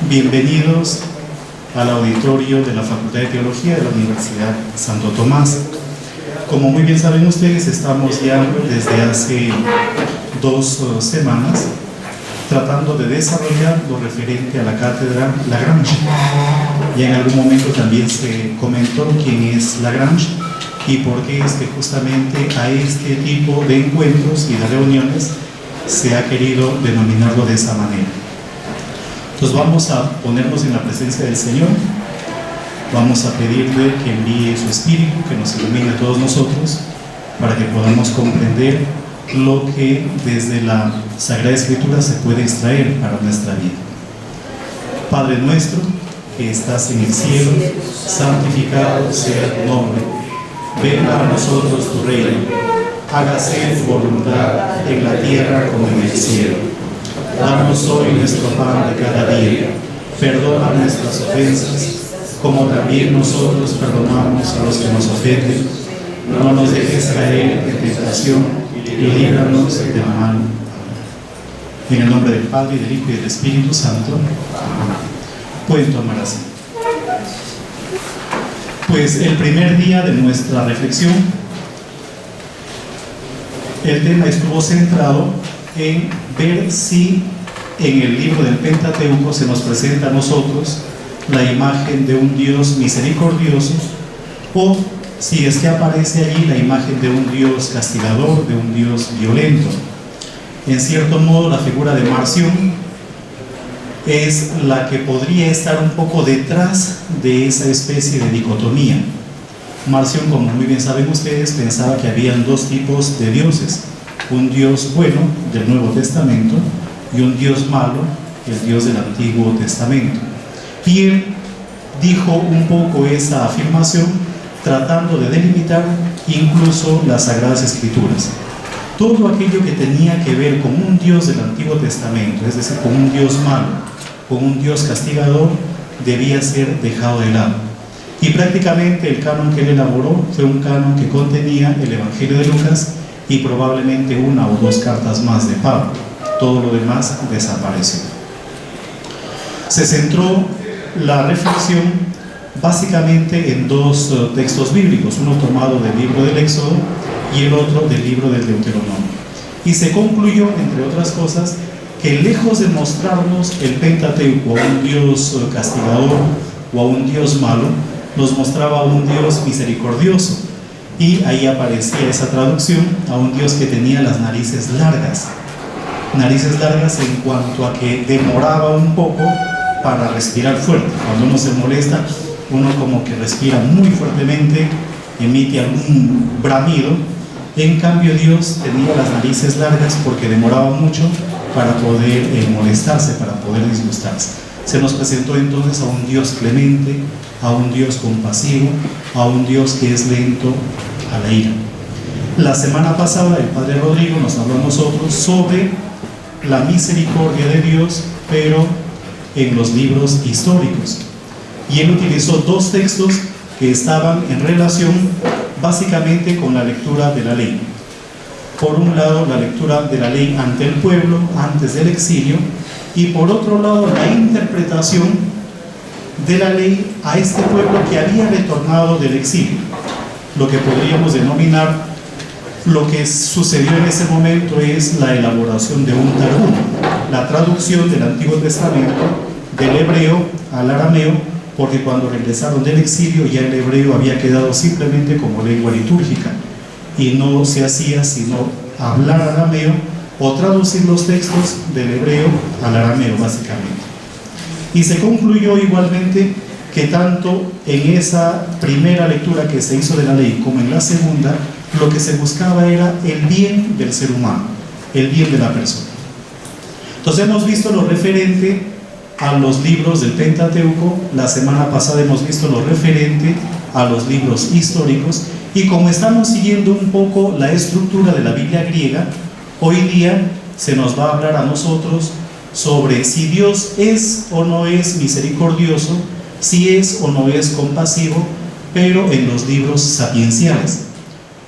Bienvenidos al auditorio de la Facultad de Teología de la Universidad Santo Tomás. Como muy bien saben ustedes, estamos ya desde hace 2 semanas tratando de desarrollar lo referente a la cátedra Lagrange. Y en algún momento también se comentó quién es Lagrange y por qué es que justamente a este tipo de encuentros y de reuniones se ha querido denominarlo de esa manera. Entonces vamos a ponernos en la presencia del Señor, vamos a pedirle que envíe su Espíritu, que nos ilumine a todos nosotros, para que podamos comprender lo que desde la Sagrada Escritura se puede extraer para nuestra vida. Padre nuestro, que estás en el cielo, santificado sea tu nombre. Venga a nosotros tu reino. Hágase tu voluntad en la tierra como en el cielo. Danos hoy nuestro pan de cada día. Perdona nuestras ofensas, como también nosotros perdonamos a los que nos ofenden. No nos dejes caer en tentación y líbranos del mal. En el nombre del Padre, y del Hijo y del Espíritu Santo. Pueden tomar asiento. Pues el primer día de nuestra reflexión, el tema estuvo centrado en ver si en el libro del Pentateuco se nos presenta a nosotros la imagen de un Dios misericordioso, o si es que aparece allí la imagen de un Dios castigador, de un Dios violento. En cierto modo, la figura de Marción es la que podría estar un poco detrás de esa especie de dicotomía. Marción, como muy bien saben ustedes, pensaba que habían 2 tipos de dioses: un Dios bueno del Nuevo Testamento y un Dios malo, el Dios del Antiguo Testamento. Y él dijo un poco esa afirmación tratando de delimitar incluso las Sagradas Escrituras. Todo aquello que tenía que ver con un Dios del Antiguo Testamento, es decir, con un Dios malo, con un Dios castigador, debía ser dejado de lado. Y prácticamente el canon que él elaboró fue un canon que contenía el Evangelio de Lucas y probablemente 1 o 2 cartas más de Pablo. Todo lo demás desapareció. Se centró la reflexión básicamente en 2 textos bíblicos, uno tomado del libro del Éxodo y el otro del libro del Deuteronomio. Y se concluyó, entre otras cosas, que lejos de mostrarnos el Pentateuco a un Dios castigador o a un Dios malo, nos mostraba a un Dios misericordioso. Y ahí aparecía esa traducción a un Dios que tenía las narices largas. Narices largas en cuanto a que demoraba un poco para respirar fuerte. Cuando uno se molesta, uno como que respira muy fuertemente, emite algún bramido. En cambio, Dios tenía las narices largas porque demoraba mucho para poder molestarse, para poder disgustarse. Se nos presentó entonces a un Dios clemente, a un Dios compasivo, a un Dios que es lento a la ira. La semana pasada el Padre Rodrigo nos habló a nosotros sobre la misericordia de Dios, pero en los libros históricos. Y él utilizó 2 textos que estaban en relación básicamente con la lectura de la ley. Por un lado, la lectura de la ley ante el pueblo, antes del exilio, y por otro lado, la interpretación de la ley a este pueblo que había retornado del exilio. Lo que podríamos denominar, lo que sucedió en ese momento es la elaboración de un Targum, la traducción del Antiguo Testamento del hebreo al arameo, porque cuando regresaron del exilio ya el hebreo había quedado simplemente como lengua litúrgica y no se hacía sino hablar arameo o traducir los textos del hebreo al arameo básicamente. Y se concluyó igualmente que tanto en esa primera lectura que se hizo de la ley como en la segunda, lo que se buscaba era el bien del ser humano, el bien de la persona. Entonces hemos visto lo referente a los libros del Pentateuco, la semana pasada hemos visto lo referente a los libros históricos, y como estamos siguiendo un poco la estructura de la Biblia griega, hoy día se nos va a hablar a nosotros sobre si Dios es o no es misericordioso, si es o no es compasivo, pero en los libros sapienciales.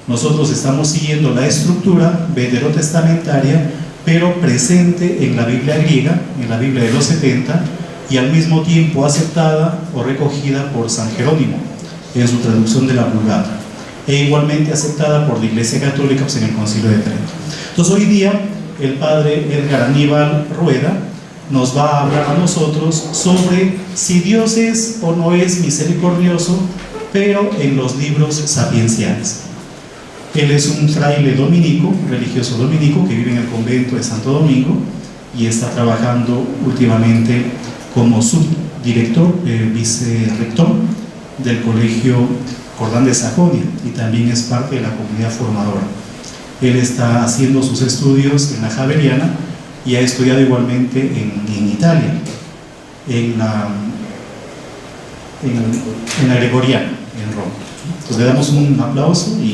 Nosotros estamos siguiendo la estructura veterotestamentaria pero presente en la Biblia griega, en la Biblia de los 70, y al mismo tiempo aceptada o recogida por San Jerónimo en su traducción de la Vulgata, e igualmente aceptada por la Iglesia Católica en el Concilio de Trento. Entonces hoy día el padre Edgar Aníbal Rueda nos va a hablar a nosotros sobre si Dios es o no es misericordioso, pero en los libros sapienciales. Él es un fraile dominico, religioso dominico, que vive en el convento de Santo Domingo y está trabajando últimamente como subdirector, vicerrector del Colegio Jordán de Sajonia, y también es parte de la comunidad formadora. Él está haciendo sus estudios en la Javeriana y ha estudiado igualmente en Italia, en la Gregoriana, en Roma. Entonces le damos un aplauso y...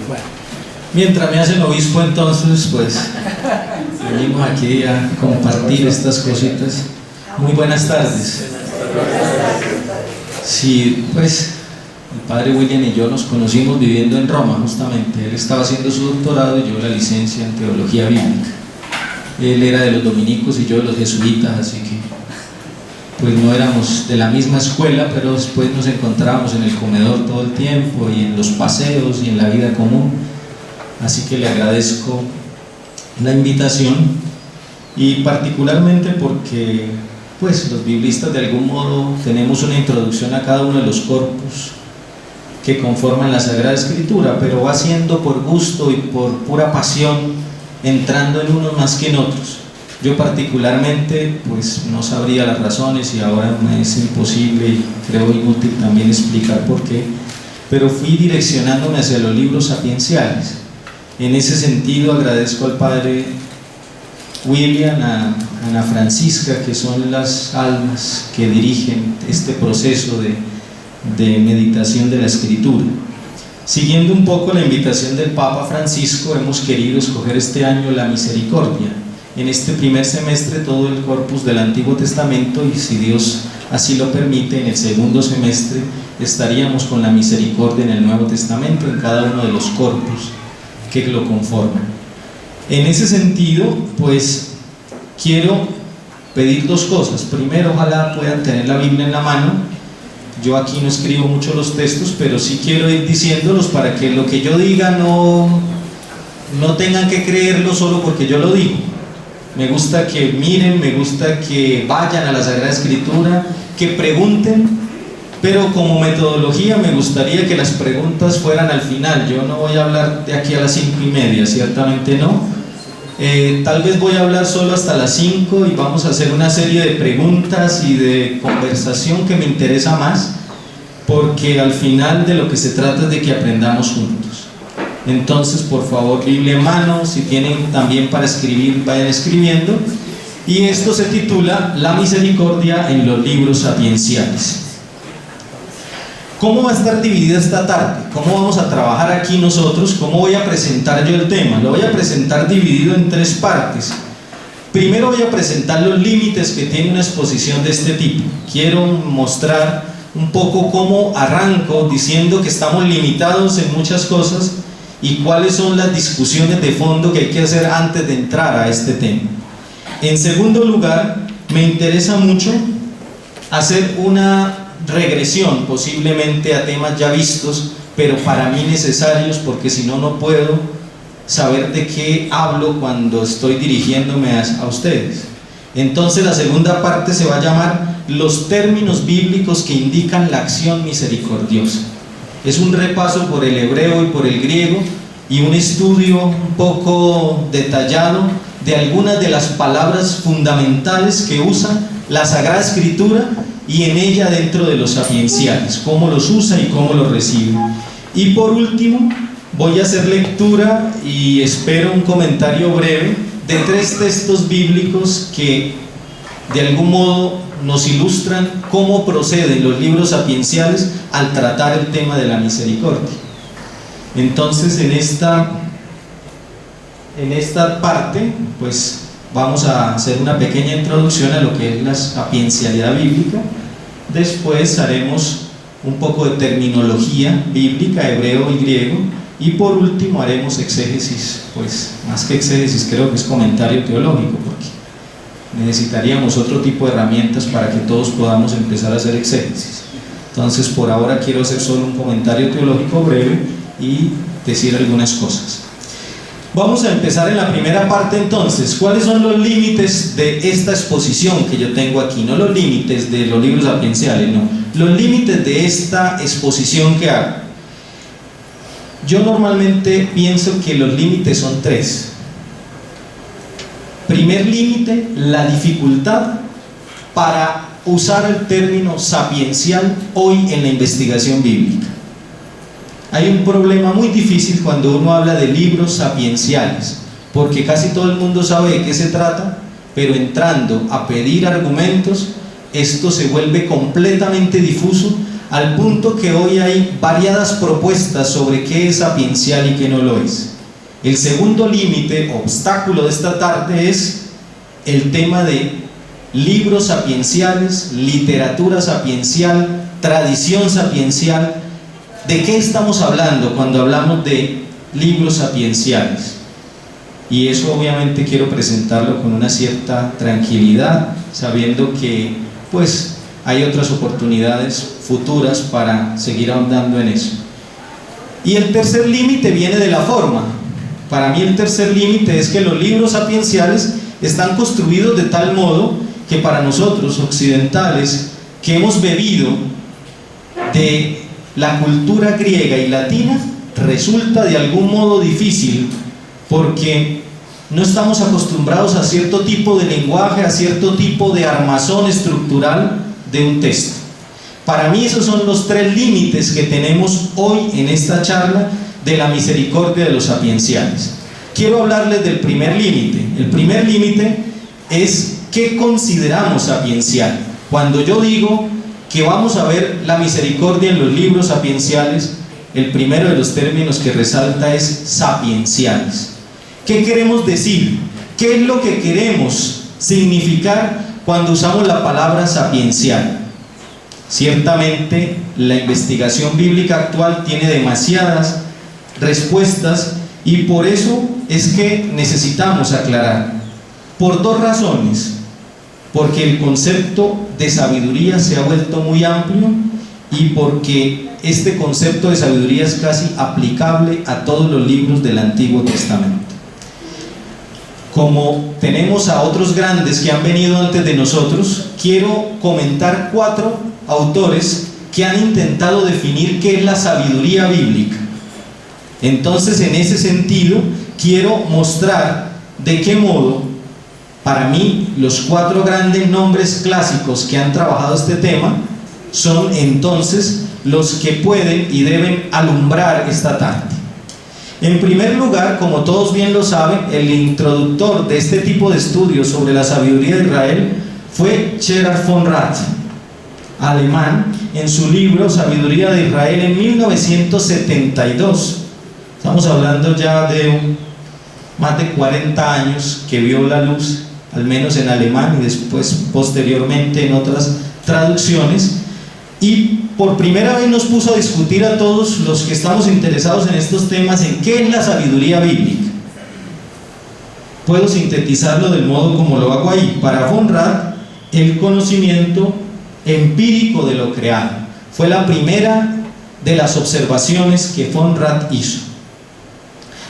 Bueno, mientras me hacen obispo, entonces pues venimos aquí a compartir estas cositas. Muy buenas tardes. Sí, pues el padre William y yo nos conocimos viviendo en Roma, justamente. Él estaba haciendo su doctorado y yo la licencia en teología bíblica. Él era de los dominicos y yo de los jesuitas, así que pues no éramos de la misma escuela, pero después nos encontrábamos en el comedor todo el tiempo y en los paseos y en la vida común. Así que le agradezco la invitación, y particularmente porque pues los biblistas de algún modo tenemos una introducción a cada uno de los corpus que conforman la Sagrada Escritura, pero va siendo por gusto y por pura pasión, entrando en unos más que en otros. Yo particularmente pues no sabría las razones y ahora me es imposible y creo inútil también explicar por qué, pero fui direccionándome hacia los libros sapienciales. En ese sentido agradezco al padre William, a Ana Francisca, que son las almas que dirigen este proceso de meditación de la Escritura. Siguiendo un poco la invitación del Papa Francisco, hemos querido escoger este año la misericordia. En este primer semestre todo el corpus del Antiguo Testamento, y si Dios así lo permite, en el segundo semestre estaríamos con la misericordia en el Nuevo Testamento, en cada uno de los corpus que lo conforman. En ese sentido, pues quiero pedir dos cosas. Primero, ojalá puedan tener la Biblia en la mano. Yo aquí no escribo mucho los textos, pero sí quiero ir diciéndolos para que lo que yo diga no tengan que creerlo solo porque yo lo digo. Me gusta que miren, me gusta que vayan a la Sagrada Escritura, que pregunten, pero como metodología me gustaría que las preguntas fueran al final. Yo no voy a hablar de aquí a las 5:30, ciertamente no. Tal vez voy a hablar solo hasta las 5 y vamos a hacer una serie de preguntas y de conversación que me interesa más, porque al final de lo que se trata es de que aprendamos juntos. Entonces, por favor, Biblia en mano, si tienen también para escribir, vayan escribiendo. Y esto se titula La misericordia en los libros sapienciales. ¿Cómo va a estar dividida esta tarde? ¿Cómo vamos a trabajar aquí nosotros? ¿Cómo voy a presentar yo el tema? Lo voy a presentar dividido en tres partes. Primero voy a presentar los límites que tiene una exposición de este tipo. Quiero mostrar un poco cómo arranco diciendo que estamos limitados en muchas cosas y cuáles son las discusiones de fondo que hay que hacer antes de entrar a este tema. En segundo lugar, me interesa mucho hacer una regresión posiblemente a temas ya vistos, pero para mí necesarios, porque si no, no puedo saber de qué hablo cuando estoy dirigiéndome a ustedes. Entonces la segunda parte se va a llamar los términos bíblicos que indican la acción misericordiosa. Es un repaso por el hebreo y por el griego y un estudio un poco detallado de algunas de las palabras fundamentales que usa la Sagrada Escritura y en ella dentro de los sapienciales, cómo los usa y cómo los recibe. Y por último, voy a hacer lectura y espero un comentario breve de tres textos bíblicos que de algún modo nos ilustran cómo proceden los libros sapienciales al tratar el tema de la misericordia. Entonces, en esta parte, pues vamos a hacer una pequeña introducción a lo que es la sapiencialidad bíblica. Después haremos un poco de terminología bíblica, hebreo y griego, y por último haremos exégesis, pues más que exégesis creo que es comentario teológico, porque necesitaríamos otro tipo de herramientas para que todos podamos empezar a hacer exégesis. Entonces por ahora quiero hacer solo un comentario teológico breve y decir algunas cosas. Vamos a empezar en la primera parte entonces. ¿Cuáles son los límites de esta exposición que yo tengo aquí? No los límites de los libros sapienciales, no. Los límites de esta exposición que hago. Yo normalmente pienso que los límites son tres. Primer límite, la dificultad para usar el término sapiencial hoy en la investigación bíblica. Hay un problema muy difícil cuando uno habla de libros sapienciales, porque casi todo el mundo sabe de qué se trata, pero entrando a pedir argumentos, esto se vuelve completamente difuso, al punto que hoy hay variadas propuestas sobre qué es sapiencial y qué no lo es. El segundo límite, obstáculo de esta tarde, es el tema de libros sapienciales, literatura sapiencial, tradición sapiencial. ¿De qué estamos hablando cuando hablamos de libros sapienciales? Y eso obviamente quiero presentarlo con una cierta tranquilidad, sabiendo que pues hay otras oportunidades futuras para seguir ahondando en eso. Y el tercer límite viene de la forma. Para mí el tercer límite es que los libros sapienciales están construidos de tal modo que para nosotros occidentales, que hemos bebido de la cultura griega y latina, resulta de algún modo difícil, porque no estamos acostumbrados a cierto tipo de lenguaje, a cierto tipo de armazón estructural de un texto. Para mí esos son los tres límites que tenemos hoy en esta charla de la misericordia de los sapienciales. Quiero hablarles del primer límite. El primer límite es ¿qué consideramos sapiencial? Cuando yo digo que vamos a ver la misericordia en los libros sapienciales, el primero de los términos que resalta es sapienciales. ¿Qué queremos decir? ¿Qué es lo que queremos significar cuando usamos la palabra sapiencial? Ciertamente la investigación bíblica actual tiene demasiadas respuestas y por eso es que necesitamos aclarar. Por dos razones. Porque el concepto de sabiduría se ha vuelto muy amplio y porque este concepto de sabiduría es casi aplicable a todos los libros del Antiguo Testamento. Como tenemos a otros grandes que han venido antes de nosotros, quiero comentar 4 autores que han intentado definir qué es la sabiduría bíblica. Entonces, en ese sentido, quiero mostrar de qué modo, para mí, los 4 grandes nombres clásicos que han trabajado este tema son entonces los que pueden y deben alumbrar esta tarde. En primer lugar, como todos bien lo saben, el introductor de este tipo de estudios sobre la sabiduría de Israel fue Gerhard von Rath, alemán, en su libro Sabiduría de Israel en 1972. Estamos hablando ya de más de 40 años que vio la luz, al menos en alemán y después posteriormente en otras traducciones, y por primera vez nos puso a discutir a todos los que estamos interesados en estos temas en qué es la sabiduría bíblica. Puedo sintetizarlo del modo como lo hago ahí. Para von Rath, el conocimiento empírico de lo creado fue la primera de las observaciones que von Rath hizo.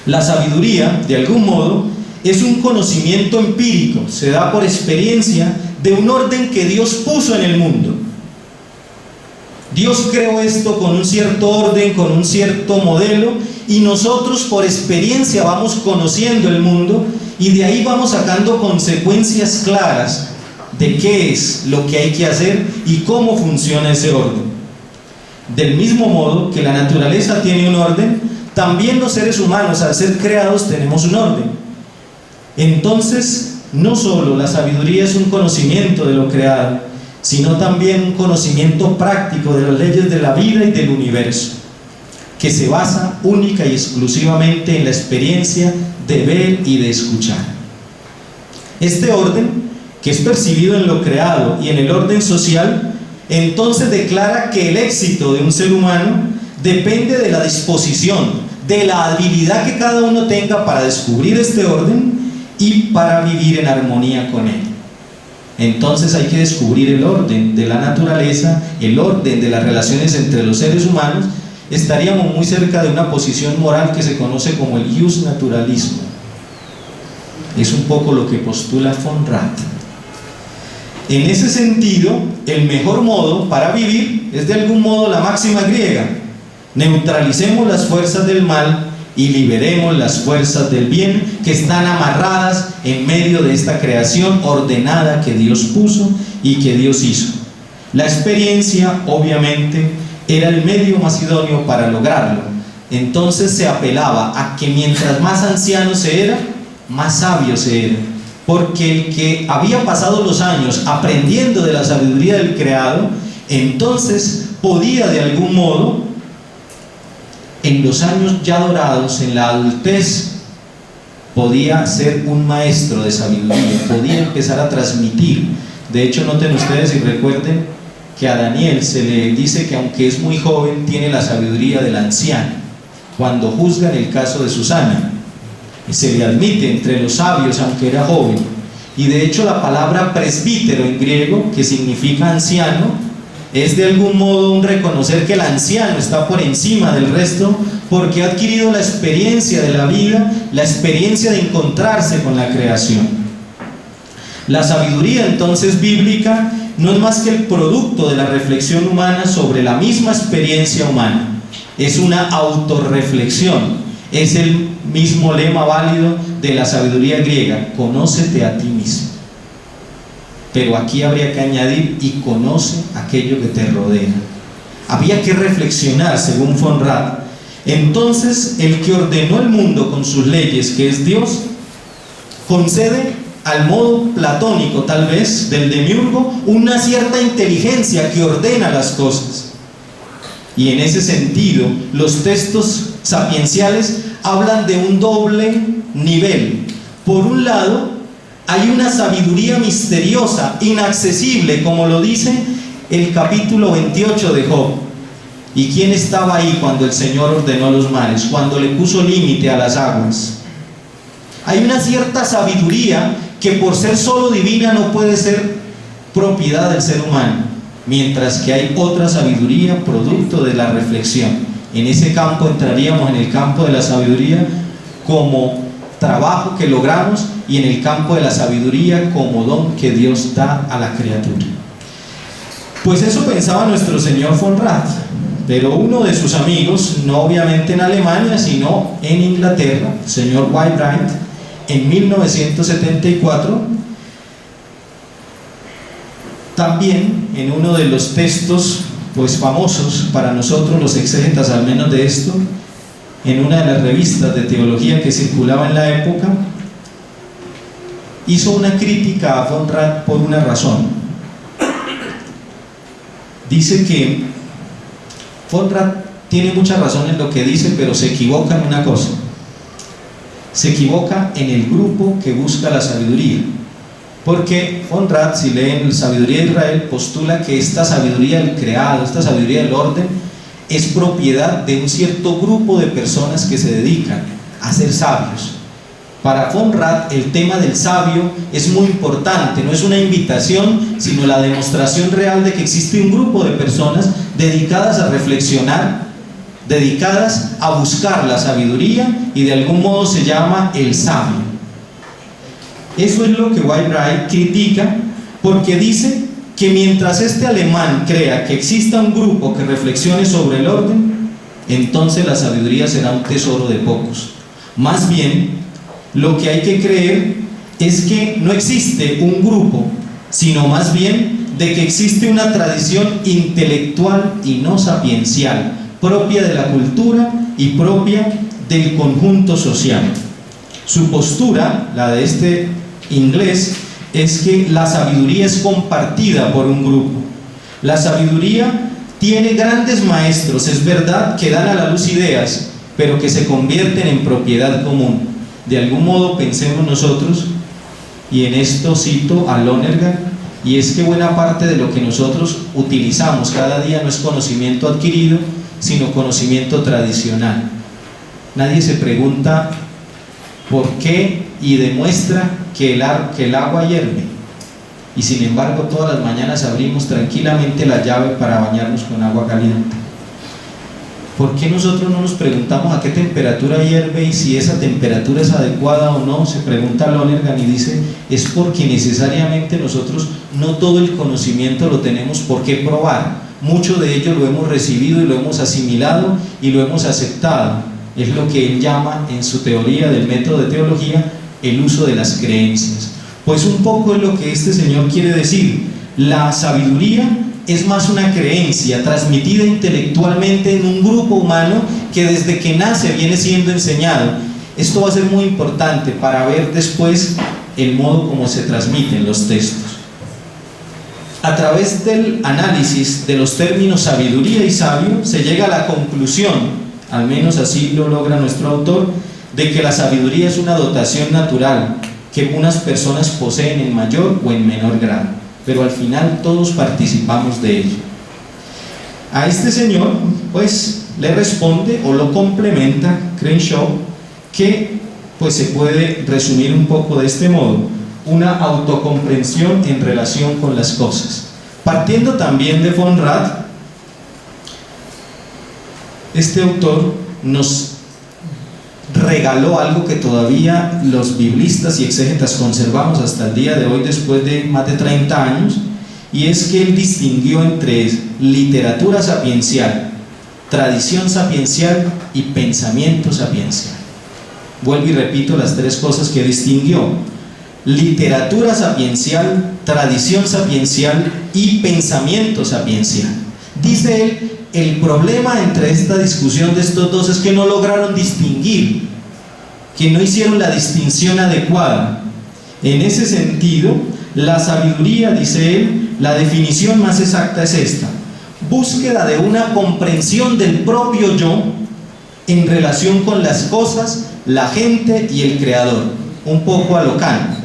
La sabiduría, de algún modo, es un conocimiento empírico, se da por experiencia de un orden que Dios puso en el mundo. Dios creó esto con un cierto orden, con un cierto modelo, y nosotros por experiencia vamos conociendo el mundo y de ahí vamos sacando consecuencias claras de qué es lo que hay que hacer y cómo funciona ese orden. Del mismo modo que la naturaleza tiene un orden, también los seres humanos, al ser creados, tenemos un orden. Entonces, no solo la sabiduría es un conocimiento de lo creado, sino también un conocimiento práctico de las leyes de la vida y del universo, que se basa única y exclusivamente en la experiencia de ver y de escuchar. Este orden, que es percibido en lo creado y en el orden social, entonces declara que el éxito de un ser humano depende de la disposición, de la habilidad que cada uno tenga para descubrir este orden y para vivir en armonía con él. Entonces hay que descubrir el orden de la naturaleza, el orden de las relaciones entre los seres humanos. Estaríamos muy cerca de una posición moral que se conoce como el justnaturalismo. Es un poco lo que postula von Rath. En ese sentido, el mejor modo para vivir es de algún modo la máxima griega: neutralicemos las fuerzas del mal y liberemos las fuerzas del bien que están amarradas en medio de esta creación ordenada que Dios puso y que Dios hizo. La experiencia, obviamente, era el medio más idóneo para lograrlo. Entonces se apelaba a que mientras más anciano se era, más sabio se era, porque el que había pasado los años aprendiendo de la sabiduría del creado, entonces podía de algún modo, en los años ya dorados, en la adultez, podía ser un maestro de sabiduría, podía empezar a transmitir. De hecho, noten ustedes y recuerden que a Daniel se le dice que aunque es muy joven, tiene la sabiduría del anciano, cuando juzgan el caso de Susana. Se le admite entre los sabios aunque era joven. Y de hecho la palabra presbítero en griego, que significa anciano, es de algún modo un reconocer que el anciano está por encima del resto, porque ha adquirido la experiencia de la vida, la experiencia de encontrarse con la creación. La sabiduría entonces bíblica no es más que el producto de la reflexión humana sobre la misma experiencia humana. Es una autorreflexión. Es el mismo lema válido de la sabiduría griega: conócete a ti mismo. Pero aquí habría que añadir: y conoce aquello que te rodea. Había que reflexionar, según von Rath. Entonces, el que ordenó el mundo con sus leyes, que es Dios, concede al modo platónico, tal vez, del demiurgo, una cierta inteligencia que ordena las cosas. Y en ese sentido, los textos sapienciales hablan de un doble nivel. Por un lado, hay una sabiduría misteriosa, inaccesible, como lo dice el capítulo 28 de Job. ¿Y quién estaba ahí cuando el Señor ordenó los mares, cuando le puso límite a las aguas? Hay una cierta sabiduría que por ser solo divina no puede ser propiedad del ser humano, mientras que hay otra sabiduría producto de la reflexión. En ese campo entraríamos en el campo de la sabiduría como trabajo que logramos, y en el campo de la sabiduría como don que Dios da a la criatura. Pues eso pensaba nuestro señor von Rath, pero uno de sus amigos, no obviamente en Alemania, sino en Inglaterra, el señor Whybright, en 1974, también en uno de los textos pues famosos para nosotros los exégetas, al menos de esto, en una de las revistas de teología que circulaba en la época, hizo una crítica a von Rath por una razón. Dice que von Rath tiene mucha razón en lo que dice, pero se equivoca en una cosa: se equivoca en el grupo que busca la sabiduría. Porque von Rath, si leen Sabiduría de Israel, postula que esta sabiduría del creado, esta sabiduría del orden, es propiedad de un cierto grupo de personas que se dedican a ser sabios. Para von Rath, el tema del sabio es muy importante, no es una invitación, sino la demostración real de que existe un grupo de personas dedicadas a reflexionar, dedicadas a buscar la sabiduría, y de algún modo se llama el sabio. Eso es lo que Whybright critica, porque dice que mientras este alemán crea que exista un grupo que reflexione sobre el orden, entonces la sabiduría será un tesoro de pocos. Más bien, lo que hay que creer es que no existe un grupo, sino más bien de que existe una tradición intelectual y no sapiencial, propia de la cultura y propia del conjunto social. Su postura, la de este inglés, es que la sabiduría es compartida por un grupo. La sabiduría tiene grandes maestros, es verdad, que dan a la luz ideas, pero que se convierten en propiedad común. De algún modo pensemos nosotros y en esto cito a Lonergan, y es que buena parte de lo que nosotros utilizamos cada día no es conocimiento adquirido, sino conocimiento tradicional. Nadie se pregunta por qué y demuestra que el agua hierve, y sin embargo todas las mañanas abrimos tranquilamente la llave para bañarnos con agua caliente. ¿Por qué nosotros no nos preguntamos a qué temperatura hierve y si esa temperatura es adecuada o no? Se pregunta Lonergan y dice, es porque necesariamente nosotros no todo el conocimiento lo tenemos por qué probar. Mucho de ello lo hemos recibido y lo hemos asimilado y lo hemos aceptado. Es lo que él llama en su teoría del método de teología el uso de las creencias. Pues un poco es lo que este señor quiere decir. La sabiduría es más una creencia transmitida intelectualmente en un grupo humano que desde que nace viene siendo enseñado. Esto va a ser muy importante para ver después el modo como se transmiten los textos. A través del análisis de los términos sabiduría y sabio se llega a la conclusión, al menos así lo logra nuestro autor, de que la sabiduría es una dotación natural que unas personas poseen en mayor o en menor grado, pero al final todos participamos de ello. A este señor pues le responde o lo complementa Crenshaw, que pues se puede resumir un poco de este modo: una autocomprensión en relación con las cosas. Partiendo también de von Rath, este autor nos regaló algo que todavía los biblistas y exégetas conservamos hasta el día de hoy, después de más de 30 años, y es que él distinguió entre literatura sapiencial, tradición sapiencial y pensamiento sapiencial. Vuelvo y repito las tres cosas que distinguió: literatura sapiencial, tradición sapiencial y pensamiento sapiencial. Dice él, el problema entre esta discusión de estos dos es que no lograron distinguir, que no hicieron la distinción adecuada. En ese sentido, la sabiduría, dice él, la definición más exacta es esta: búsqueda de una comprensión del propio yo en relación con las cosas, la gente y el creador, un poco a lo Kant.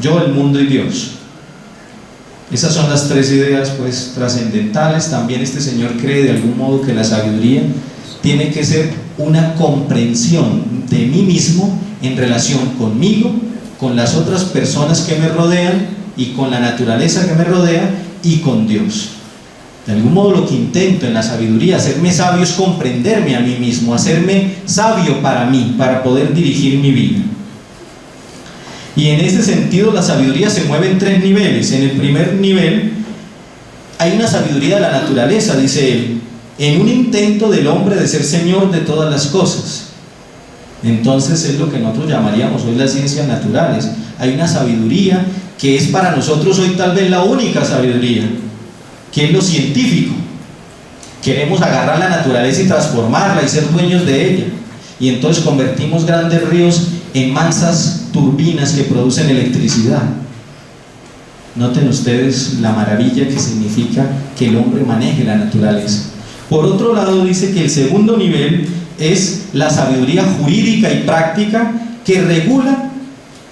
Yo, el mundo y Dios. Esas son las tres ideas pues trascendentales. También este señor cree de algún modo que la sabiduría tiene que ser una comprensión de mí mismo en relación conmigo, con las otras personas que me rodean y con la naturaleza que me rodea y con Dios. De algún modo lo que intento en la sabiduría, hacerme sabio, es comprenderme a mí mismo, hacerme sabio para mí, para poder dirigir mi vida. Y en ese sentido la sabiduría se mueve en tres niveles. En el primer nivel hay una sabiduría de la naturaleza, dice él, en un intento del hombre de ser señor de todas las cosas. Entonces es lo que nosotros llamaríamos hoy las ciencias naturales. Hay una sabiduría que es para nosotros hoy tal vez la única sabiduría, que es lo científico. Queremos agarrar la naturaleza y transformarla y ser dueños de ella, y entonces convertimos grandes ríos en mansas turbinas que producen electricidad. Noten ustedes la maravilla que significa que el hombre maneje la naturaleza. Por otro lado, dice que el segundo nivel es la sabiduría jurídica y práctica que regula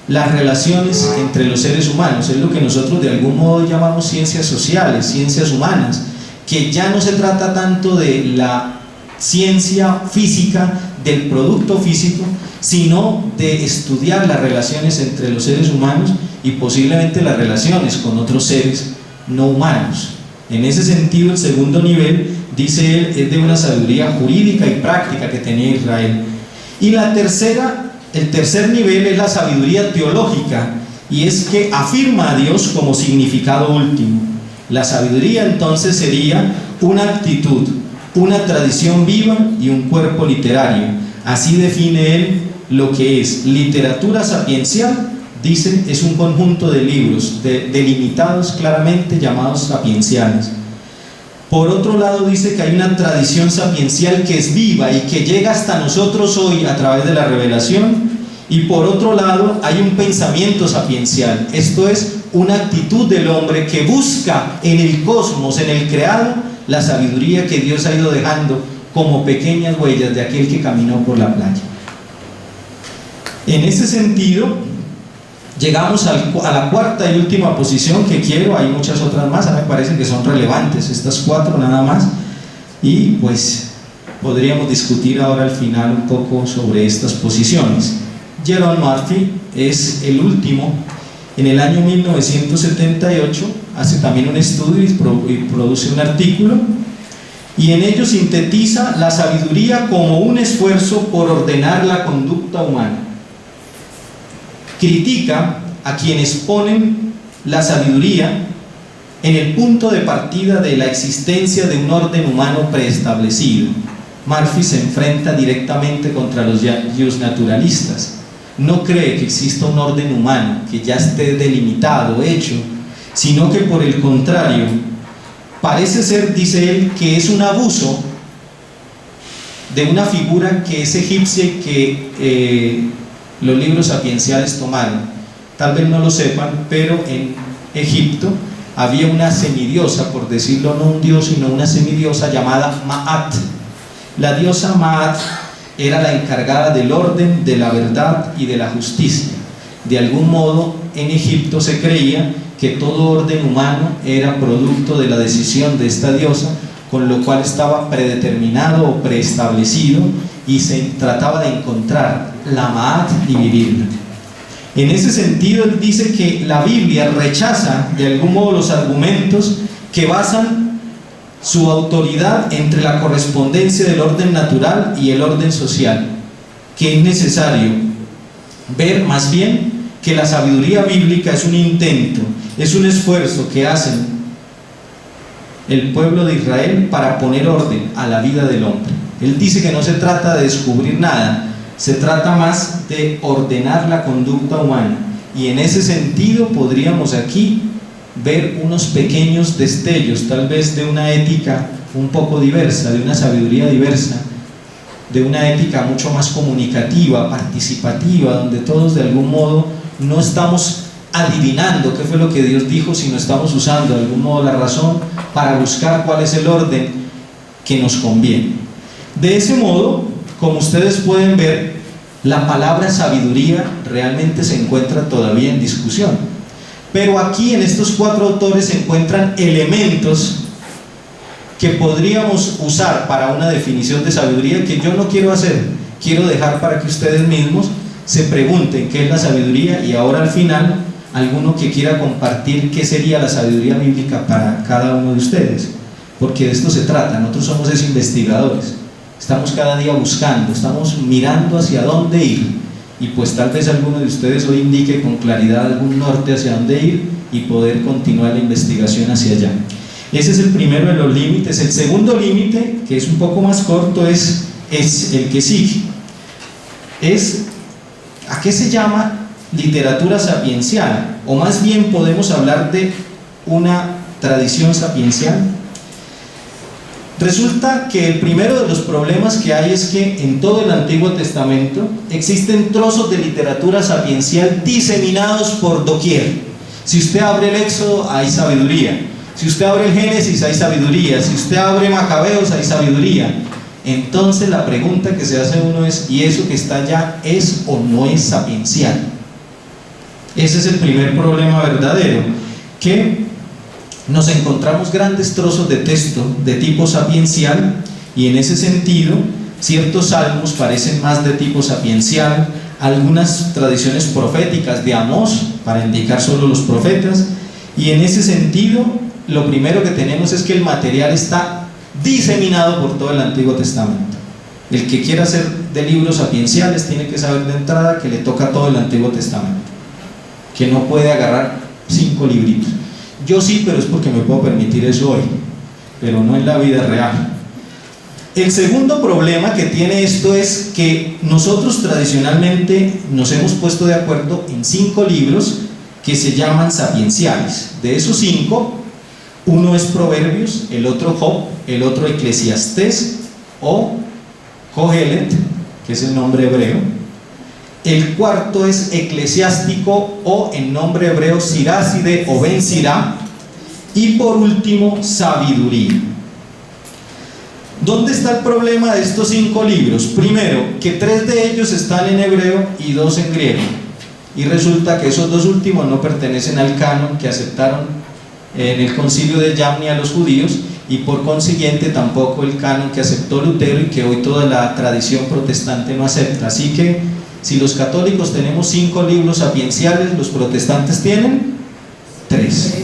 las relaciones entre los seres humanos. Es lo que nosotros de algún modo llamamos ciencias sociales, ciencias humanas, que ya no se trata tanto de la ciencia física, del producto físico, sino de estudiar las relaciones entre los seres humanos y posiblemente las relaciones con otros seres no humanos. En ese sentido, el segundo nivel, dice él, es de una sabiduría jurídica y práctica que tenía Israel. Y el tercer nivel es la sabiduría teológica, y es que afirma a Dios como significado último. La sabiduría entonces sería una actitud, una tradición viva y un cuerpo literario. Así define él lo que es literatura sapiencial. Dice, es un conjunto de libros delimitados claramente llamados sapienciales. Por otro lado, dice que hay una tradición sapiencial que es viva y que llega hasta nosotros hoy a través de la revelación. Y por otro lado, hay un pensamiento sapiencial. Esto es una actitud del hombre que busca en el cosmos, en el creado, la sabiduría que Dios ha ido dejando como pequeñas huellas de aquel que caminó por la playa. En ese sentido, llegamos a la cuarta y última posición que quiero. Hay muchas otras más, a mí me parece que son relevantes estas 4 nada más, y pues podríamos discutir ahora al final un poco sobre estas posiciones. Jerome Murphy es el último. En el año 1978 hace también un estudio y produce un artículo, y en ello sintetiza la sabiduría como un esfuerzo por ordenar la conducta humana. Critica a quienes ponen la sabiduría en el punto de partida de la existencia de un orden humano preestablecido. Murphy se enfrenta directamente contra los naturalistas. No cree que exista un orden humano que ya esté delimitado, hecho, sino que por el contrario, parece ser, dice él, que es un abuso de una figura que es egipcia y que los libros sapienciales tomaron. Tal vez no lo sepan, pero en Egipto había una semidiosa, por decirlo no un dios, sino una semidiosa llamada Maat. La diosa Maat era la encargada del orden, de la verdad y de la justicia. De algún modo, en Egipto se creía que todo orden humano era producto de la decisión de esta diosa, con lo cual estaba predeterminado o preestablecido, y se trataba de encontrar la Maat y vivirla. En ese sentido, él dice que la Biblia rechaza de algún modo los argumentos que basan su autoridad entre la correspondencia del orden natural y el orden social, que es necesario ver más bien que la sabiduría bíblica es un intento, es un esfuerzo que hacen el pueblo de Israel para poner orden a la vida del hombre. Él dice que no se trata de descubrir nada, se trata más de ordenar la conducta humana, y en ese sentido podríamos aquí ver unos pequeños destellos, tal vez de una ética un poco diversa, de una sabiduría diversa, de una ética mucho más comunicativa, participativa, donde todos de algún modo no estamos adivinando qué fue lo que Dios dijo, sino estamos usando de algún modo la razón para buscar cuál es el orden que nos conviene. De ese modo, como ustedes pueden ver, la palabra sabiduría realmente se encuentra todavía en discusión. Pero aquí en estos 4 autores se encuentran elementos que podríamos usar para una definición de sabiduría, que yo no quiero hacer, quiero dejar para que ustedes mismos se pregunten qué es la sabiduría, y ahora al final alguno que quiera compartir qué sería la sabiduría bíblica para cada uno de ustedes, porque de esto se trata. Nosotros somos esos investigadores, estamos cada día buscando, estamos mirando hacia dónde ir, y pues tal vez alguno de ustedes hoy indique con claridad algún norte hacia dónde ir y poder continuar la investigación hacia allá. Ese es el primero de los límites. El segundo límite, que es un poco más corto, es el que sigue. ¿A qué se llama literatura sapiencial? O más bien podemos hablar de una tradición sapiencial. Resulta que el primero de los problemas que hay es que en todo el Antiguo Testamento existen trozos de literatura sapiencial diseminados por doquier. Si usted abre el Éxodo, hay sabiduría. Si usted abre el Génesis, hay sabiduría. Si usted abre Macabeos, hay sabiduría. Entonces la pregunta que se hace uno es: ¿y eso que está allá es o no es sapiencial? Ese es el primer problema verdadero, que nos encontramos grandes trozos de texto de tipo sapiencial, y en ese sentido ciertos salmos parecen más de tipo sapiencial, algunas tradiciones proféticas de Amós para indicar solo los profetas, y en ese sentido lo primero que tenemos es que el material está diseminado por todo el Antiguo Testamento. El que quiera hacer de libros sapienciales tiene que saber de entrada que le toca todo el Antiguo Testamento, que no puede agarrar 5 libritos. Yo sí, pero es porque me puedo permitir eso hoy, pero no en la vida real. El segundo problema que tiene esto es que nosotros tradicionalmente nos hemos puesto de acuerdo en 5 libros que se llaman sapienciales. De esos 5, uno es Proverbios, el otro Job, el otro Eclesiastés o Kohelet, que es el nombre hebreo. El cuarto es Eclesiástico, o en nombre hebreo Siráside o Ben Sirá. Y por último, Sabiduría. ¿Dónde está el problema de estos 5 libros? Primero, que 3 de ellos están en hebreo y 2 en griego. y resulta que esos dos últimos no pertenecen al canon que aceptaron en el concilio de Yamni a los judíos, y por consiguiente tampoco el canon que aceptó Lutero y que hoy toda la tradición protestante no acepta. Así que si los católicos tenemos 5 libros sapienciales, los protestantes tienen 3.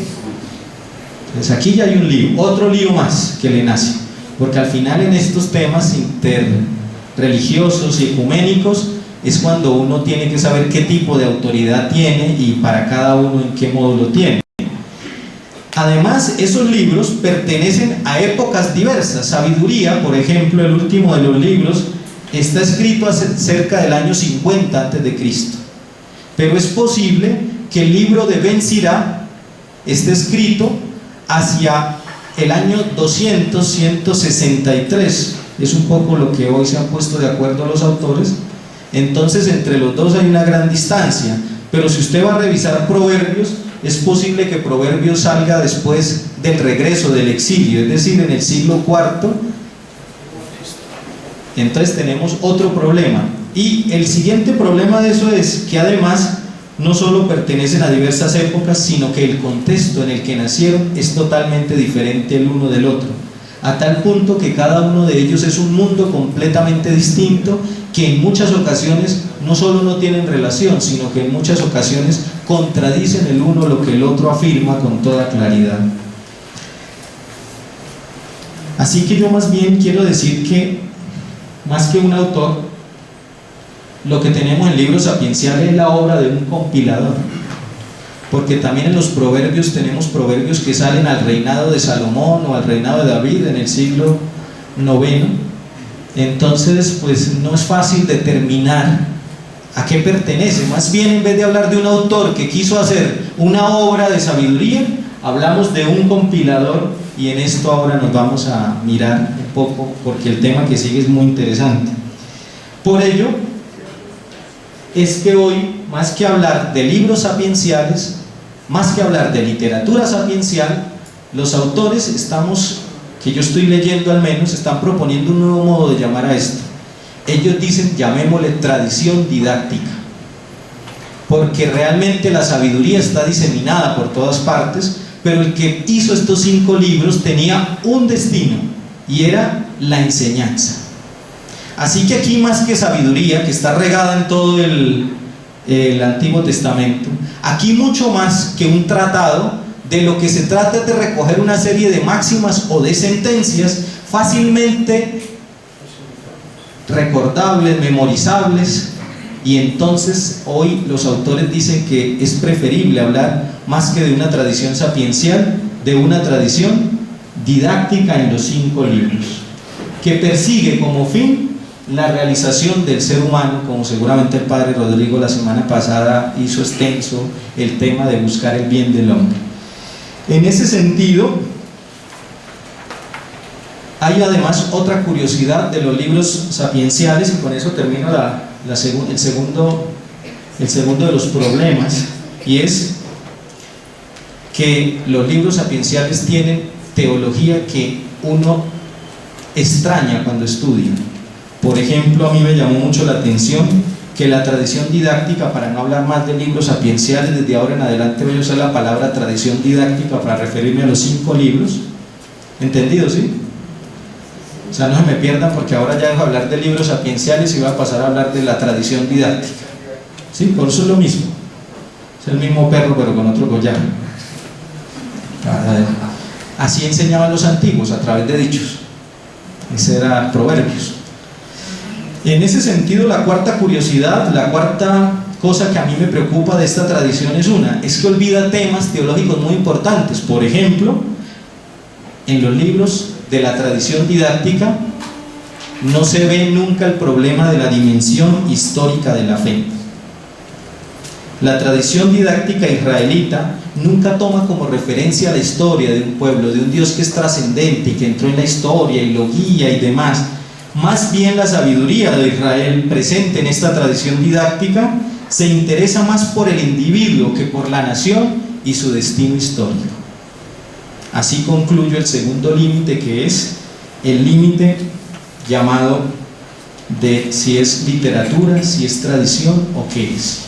Entonces aquí ya hay un lío, otro lío más que le nace, porque al final en estos temas interreligiosos y ecuménicos es cuando uno tiene que saber qué tipo de autoridad tiene y para cada uno en qué modo lo tiene. Además, esos libros pertenecen a épocas diversas. Sabiduría, por ejemplo, el último de los libros, está escrito hace cerca del año 50 a.C. Pero es posible que el libro de Ben Sirá esté escrito hacia el año 200, 163. Es un poco lo que hoy se han puesto de acuerdo los autores. Entonces, entre los dos hay una gran distancia. Pero si usted va a revisar Proverbios, es posible que Proverbios salga después del regreso del exilio, es decir, en el siglo IV. Entonces tenemos otro problema, y el siguiente problema de eso es que además no solo pertenecen a diversas épocas, sino que el contexto en el que nacieron es totalmente diferente el uno del otro, a tal punto que cada uno de ellos es un mundo completamente distinto, que en muchas ocasiones no solo no tienen relación, sino que en muchas ocasiones contradicen el uno lo que el otro afirma con toda claridad. Así que yo más bien quiero decir que, más que un autor, lo que tenemos en libros sapienciales es la obra de un compilador, porque también en los proverbios tenemos proverbios que salen al reinado de Salomón o al reinado de David en el siglo IX. Entonces pues no es fácil determinar a qué pertenece. Más bien, en vez de hablar de un autor que quiso hacer una obra de sabiduría, hablamos de un compilador, y en esto ahora nos vamos a mirar un poco, porque el tema que sigue es muy interesante. Por ello es que hoy, más que hablar de libros sapienciales, más que hablar de literatura sapiencial, los autores que yo estoy leyendo al menos, están proponiendo un nuevo modo de llamar a esto. Ellos dicen, llamémosle tradición didáctica, porque realmente la sabiduría está diseminada por todas partes, pero el que hizo estos 5 libros tenía un destino, y era la enseñanza. Así que aquí, más que sabiduría, que está regada en todo el Antiguo Testamento, aquí mucho más que un tratado, de lo que se trata es de recoger una serie de máximas o de sentencias fácilmente recordables, memorizables, y entonces hoy los autores dicen que es preferible hablar, más que de una tradición sapiencial, de una tradición didáctica en los 5 libros, que persigue como fin la realización del ser humano, como seguramente el padre Rodrigo la semana pasada hizo extenso el tema de buscar el bien del hombre. En ese sentido, hay además otra curiosidad de los libros sapienciales, y con eso termino el segundo de los problemas, y es que los libros sapienciales tienen teología que uno extraña cuando estudia. Por ejemplo, a mí me llamó mucho la atención que la tradición didáctica, para no hablar más de libros sapienciales, desde ahora en adelante voy a usar la palabra tradición didáctica para referirme a los 5 libros. ¿Entendido, sí? O sea, no se me pierdan, porque ahora ya dejo de hablar de libros sapienciales y voy a pasar a hablar de la tradición didáctica. ¿Sí? Por eso es lo mismo. Es el mismo perro, pero con otro collar. Así enseñaban los antiguos, a través de dichos. Ese era Proverbios. En ese sentido, la cuarta curiosidad, la cuarta cosa que a mí me preocupa de esta tradición es que olvida temas teológicos muy importantes. Por ejemplo, en los libros de la tradición didáctica no se ve nunca el problema de la dimensión histórica de la fe. La tradición didáctica israelita nunca toma como referencia la historia de un pueblo, de un Dios que es trascendente y que entró en la historia y lo guía y demás. Más bien, la sabiduría de Israel presente en esta tradición didáctica se interesa más por el individuo que por la nación y su destino histórico. Así concluyo el segundo límite, que es el límite llamado de si es literatura, si es tradición o qué es.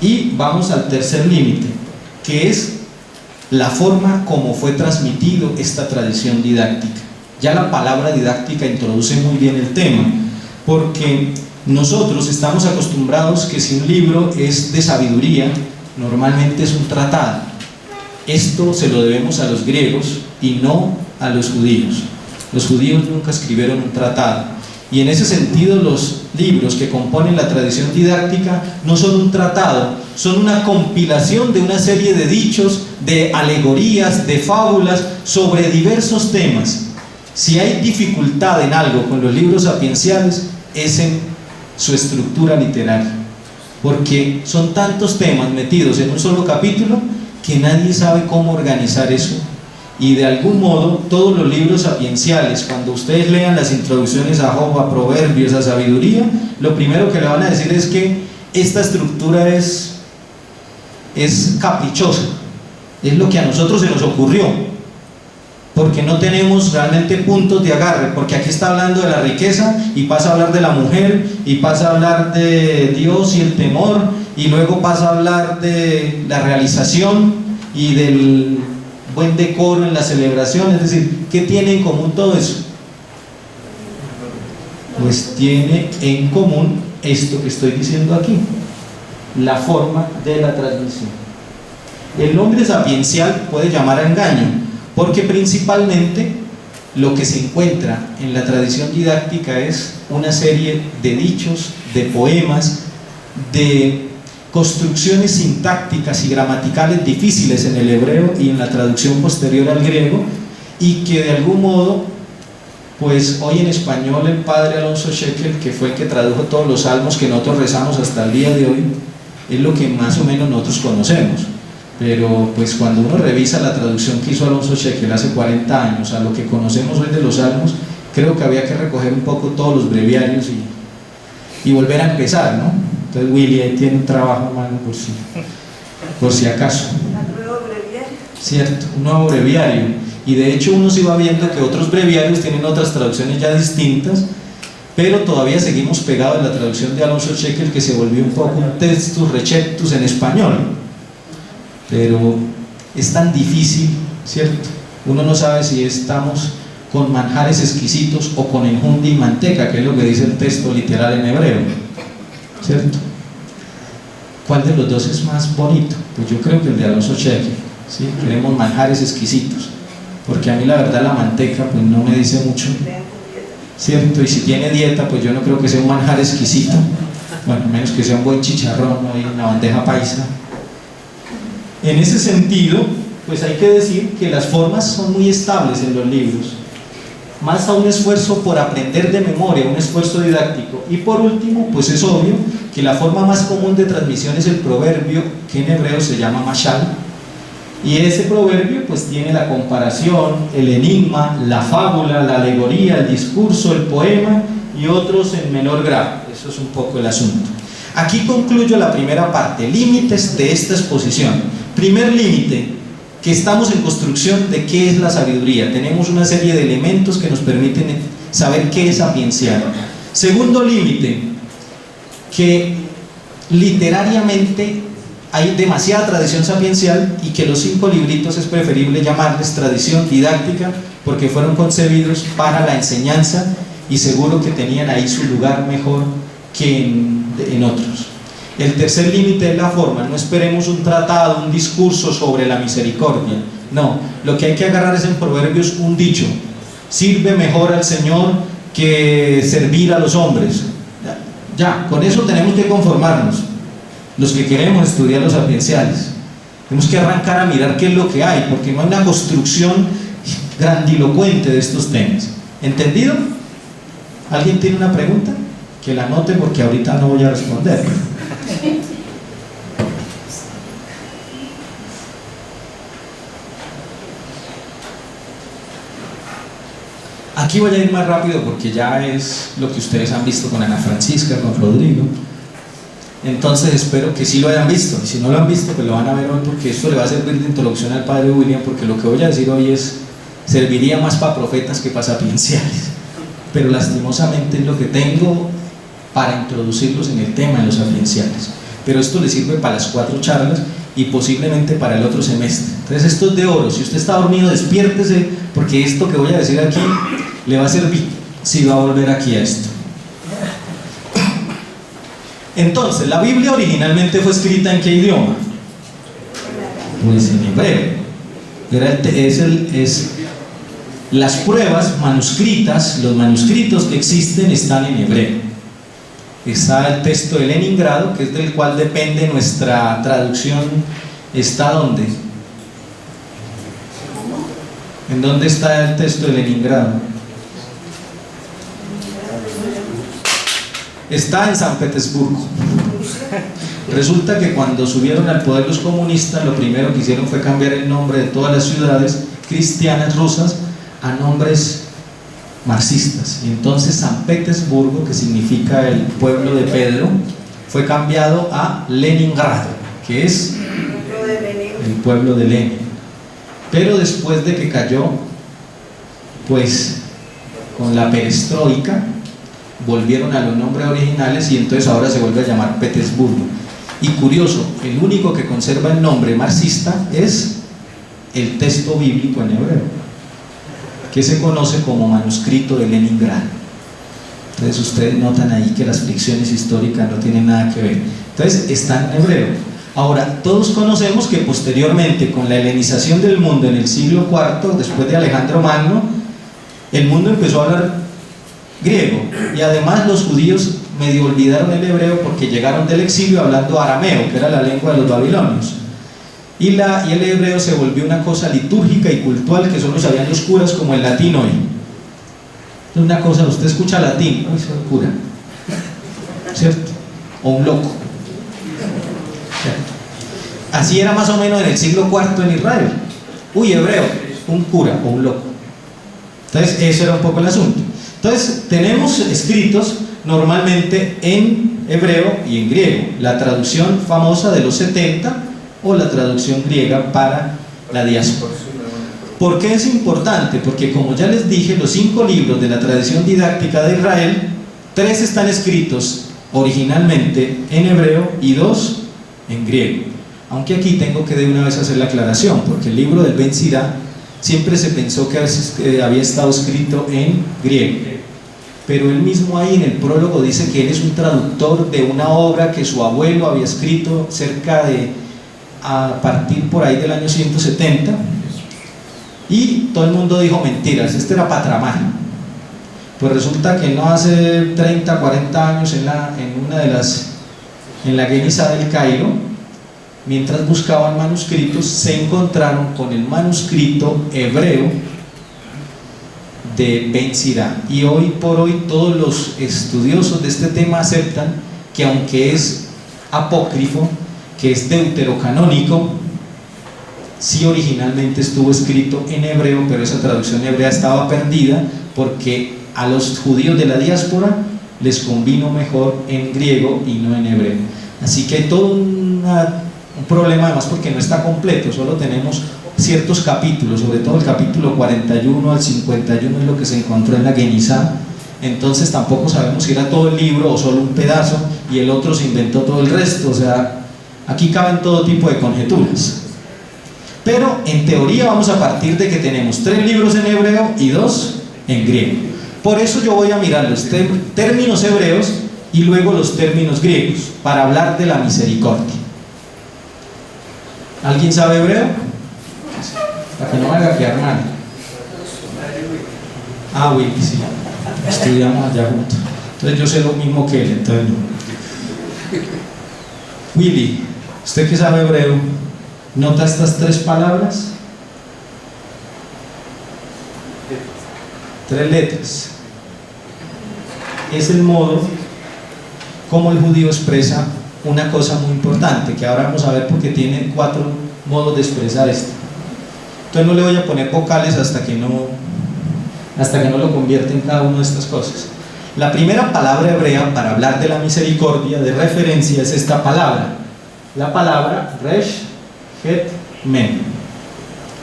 Y vamos al tercer límite, que es la forma como fue transmitido esta tradición didáctica. Ya la palabra didáctica introduce muy bien el tema, porque nosotros estamos acostumbrados que si un libro es de sabiduría, normalmente es un tratado. Esto se lo debemos a los griegos y no a los judíos. Los judíos nunca escribieron un tratado, y en ese sentido los libros que componen la tradición didáctica no son un tratado, son una compilación de una serie de dichos, de alegorías, de fábulas sobre diversos temas. Si hay dificultad en algo con los libros sapienciales, es en su estructura literaria, porque son tantos temas metidos en un solo capítulo que nadie sabe cómo organizar eso. Y de algún modo todos los libros sapienciales, cuando ustedes lean las introducciones a Job, a Proverbios, a Sabiduría, lo primero que le van a decir es que esta estructura es caprichosa, es lo que a nosotros se nos ocurrió, porque no tenemos realmente puntos de agarre, porque aquí está hablando de la riqueza y pasa a hablar de la mujer y pasa a hablar de Dios y el temor, y luego pasa a hablar de la realización y del buen decoro en la celebración. Es decir, ¿qué tiene en común todo eso? Pues tiene en común esto que estoy diciendo aquí, la forma de la transmisión. El nombre sapiencial puede llamar a engaño, porque principalmente lo que se encuentra en la tradición didáctica es una serie de dichos, de poemas, de construcciones sintácticas y gramaticales difíciles en el hebreo y en la traducción posterior al griego, y que de algún modo, pues hoy en español el padre Alonso Shekel, que fue el que tradujo todos los salmos que nosotros rezamos hasta el día de hoy, es lo que más o menos nosotros conocemos. Pero pues cuando uno revisa la traducción que hizo Alonso Shekel hace 40 años a lo que conocemos hoy de los salmos, creo que había que recoger un poco todos los breviarios y volver a empezar, ¿no? Entonces Willy ahí tiene un trabajo, hermano, por si acaso. ¿Un nuevo breviario? Cierto, un nuevo breviario. Y de hecho uno se va viendo que otros breviarios tienen otras traducciones ya distintas, pero todavía seguimos pegados en la traducción de Alonso Shekel, que se volvió un poco un textus receptus en español. Pero es tan difícil, ¿cierto? Uno no sabe si estamos con manjares exquisitos o con enjundia y manteca, que es lo que dice el texto literal en hebreo, ¿cierto? ¿Cuál de los dos es más bonito? Pues yo creo que el de Alonso Shekel, ¿sí? Queremos manjares exquisitos, porque a mí la verdad la manteca pues no me dice mucho, ¿cierto? Y si tiene dieta, pues yo no creo que sea un manjar exquisito, bueno, menos que sea un buen chicharrón ahí en la bandeja paisa. En ese sentido, pues hay que decir que las formas son muy estables en los libros, más a un esfuerzo por aprender de memoria, un esfuerzo didáctico. Y por último, pues es obvio que la forma más común de transmisión es el proverbio, que en hebreo se llama mashal, y ese proverbio pues tiene la comparación, el enigma, la fábula, la alegoría, el discurso, el poema y otros en menor grado. Eso es un poco el asunto. Aquí concluyo la primera parte, límites de esta exposición. Primer límite, que estamos en construcción de qué es la sabiduría. Tenemos una serie de elementos que nos permiten saber qué es sapiencial. Segundo límite, que literariamente hay demasiada tradición sapiencial y que los 5 libritos es preferible llamarles tradición didáctica porque fueron concebidos para la enseñanza y seguro que tenían ahí su lugar mejor que en otros. El tercer límite es la forma. No esperemos un tratado, un discurso sobre la misericordia. No, lo que hay que agarrar es en Proverbios un dicho: sirve mejor al Señor que servir a los hombres. Ya, con eso tenemos que conformarnos, los que queremos estudiar los sapienciales. Tenemos que arrancar a mirar qué es lo que hay, porque no hay una construcción grandilocuente de estos temas. ¿Entendido? ¿Alguien tiene una pregunta? Que la anote porque ahorita no voy a responder. Aquí voy a ir más rápido porque ya es lo que ustedes han visto con Ana Francisca, con Rodrigo. Entonces espero que sí lo hayan visto, y si no lo han visto pues lo van a ver hoy, porque esto le va a servir de introducción al padre William, porque lo que voy a decir hoy serviría más para profetas que para sapienciales, pero lastimosamente es lo que tengo para introducirlos en el tema de los sapienciales. pero esto le sirve para las 4 charlas y posiblemente para el otro semestre. Entonces esto es de oro. Si usted está dormido, despiértese, porque esto que voy a decir aquí le va a servir si va a volver aquí a esto. Entonces, la Biblia originalmente fue escrita ¿en qué idioma? Pues en hebreo. Las pruebas manuscritas, los manuscritos que existen están en hebreo. Está el texto de Leningrado, que es del cual depende nuestra traducción. ¿Está dónde? ¿En dónde está el texto de Leningrado? Está en San Petersburgo. Resulta que cuando subieron al poder los comunistas, lo primero que hicieron fue cambiar el nombre de todas las ciudades cristianas rusas a nombres marxistas. Y entonces San Petersburgo, que significa el pueblo de Pedro, fue cambiado a Leningrado, que es el pueblo de Lenin. Pero después de que cayó, pues con la perestroika, volvieron a los nombres originales y entonces ahora se vuelve a llamar Petersburgo. Y curioso, el único que conserva el nombre marxista es el texto bíblico en hebreo, que se conoce como manuscrito de Leningrado. Entonces ustedes notan ahí que las fricciones históricas no tienen nada que ver. Entonces está en hebreo. Ahora, todos conocemos que posteriormente, con la helenización del mundo en el siglo IV, después de Alejandro Magno, el mundo empezó a hablar griego, y además los judíos medio olvidaron el hebreo porque llegaron del exilio hablando arameo, que era la lengua de los babilonios, y el hebreo se volvió una cosa litúrgica y cultural que solo sabían los curas, como el latín hoy. Una cosa, usted escucha latín, uy, soy cura, ¿cierto? O un loco. Así era más o menos en el siglo IV en Israel. Uy, hebreo, un cura o un loco. Entonces eso era un poco el asunto. Entonces tenemos escritos normalmente en hebreo y en griego, la traducción famosa de los 70 o la traducción griega para la diáspora. ¿Por qué es importante? Porque, como ya les dije, los 5 libros de la tradición didáctica de Israel, 3 están escritos originalmente en hebreo y 2 en griego. Aunque aquí tengo que de una vez hacer la aclaración, porque el libro del Ben Sirá siempre se pensó que había estado escrito en griego, pero él mismo ahí en el prólogo dice que él es un traductor de una obra que su abuelo había escrito a partir por ahí del año 170, y todo el mundo dijo mentiras, este era Patramal. Pues resulta que no hace 30, 40 años en la Genizá del Cairo, mientras buscaban manuscritos, se encontraron con el manuscrito hebreo de Ben Sirá, y hoy por hoy todos los estudiosos de este tema aceptan que, aunque es apócrifo, que es deuterocanónico, sí originalmente estuvo escrito en hebreo, pero esa traducción hebrea estaba perdida porque a los judíos de la diáspora les convino mejor en griego y no en hebreo. Así que hay todo un problema, además, porque no está completo, solo tenemos ciertos capítulos, sobre todo el capítulo 41 al 51 es lo que se encontró en la Genizá. Entonces tampoco sabemos si era todo el libro o solo un pedazo y el otro se inventó todo el resto. O sea, aquí caben todo tipo de conjeturas, pero en teoría vamos a partir de que tenemos 3 libros en hebreo y 2 en griego. Por eso yo voy a mirar los términos hebreos y luego los términos griegos para hablar de la misericordia. ¿Alguien sabe hebreo? Para que no me haga quedar mal. Ah, Willy, sí, estudiamos allá juntos. Entonces yo sé lo mismo que él, entonces no. Willy, ¿usted que sabe hebreo, nota estas 3 palabras? 3 letras. Es el modo como el judío expresa una cosa muy importante, que ahora vamos a ver porque tiene 4 modos de expresar esto. Entonces no le voy a poner vocales hasta que no lo convierta en cada una de estas cosas. La primera palabra hebrea para hablar de la misericordia de referencia es esta palabra, la palabra resh, het, men,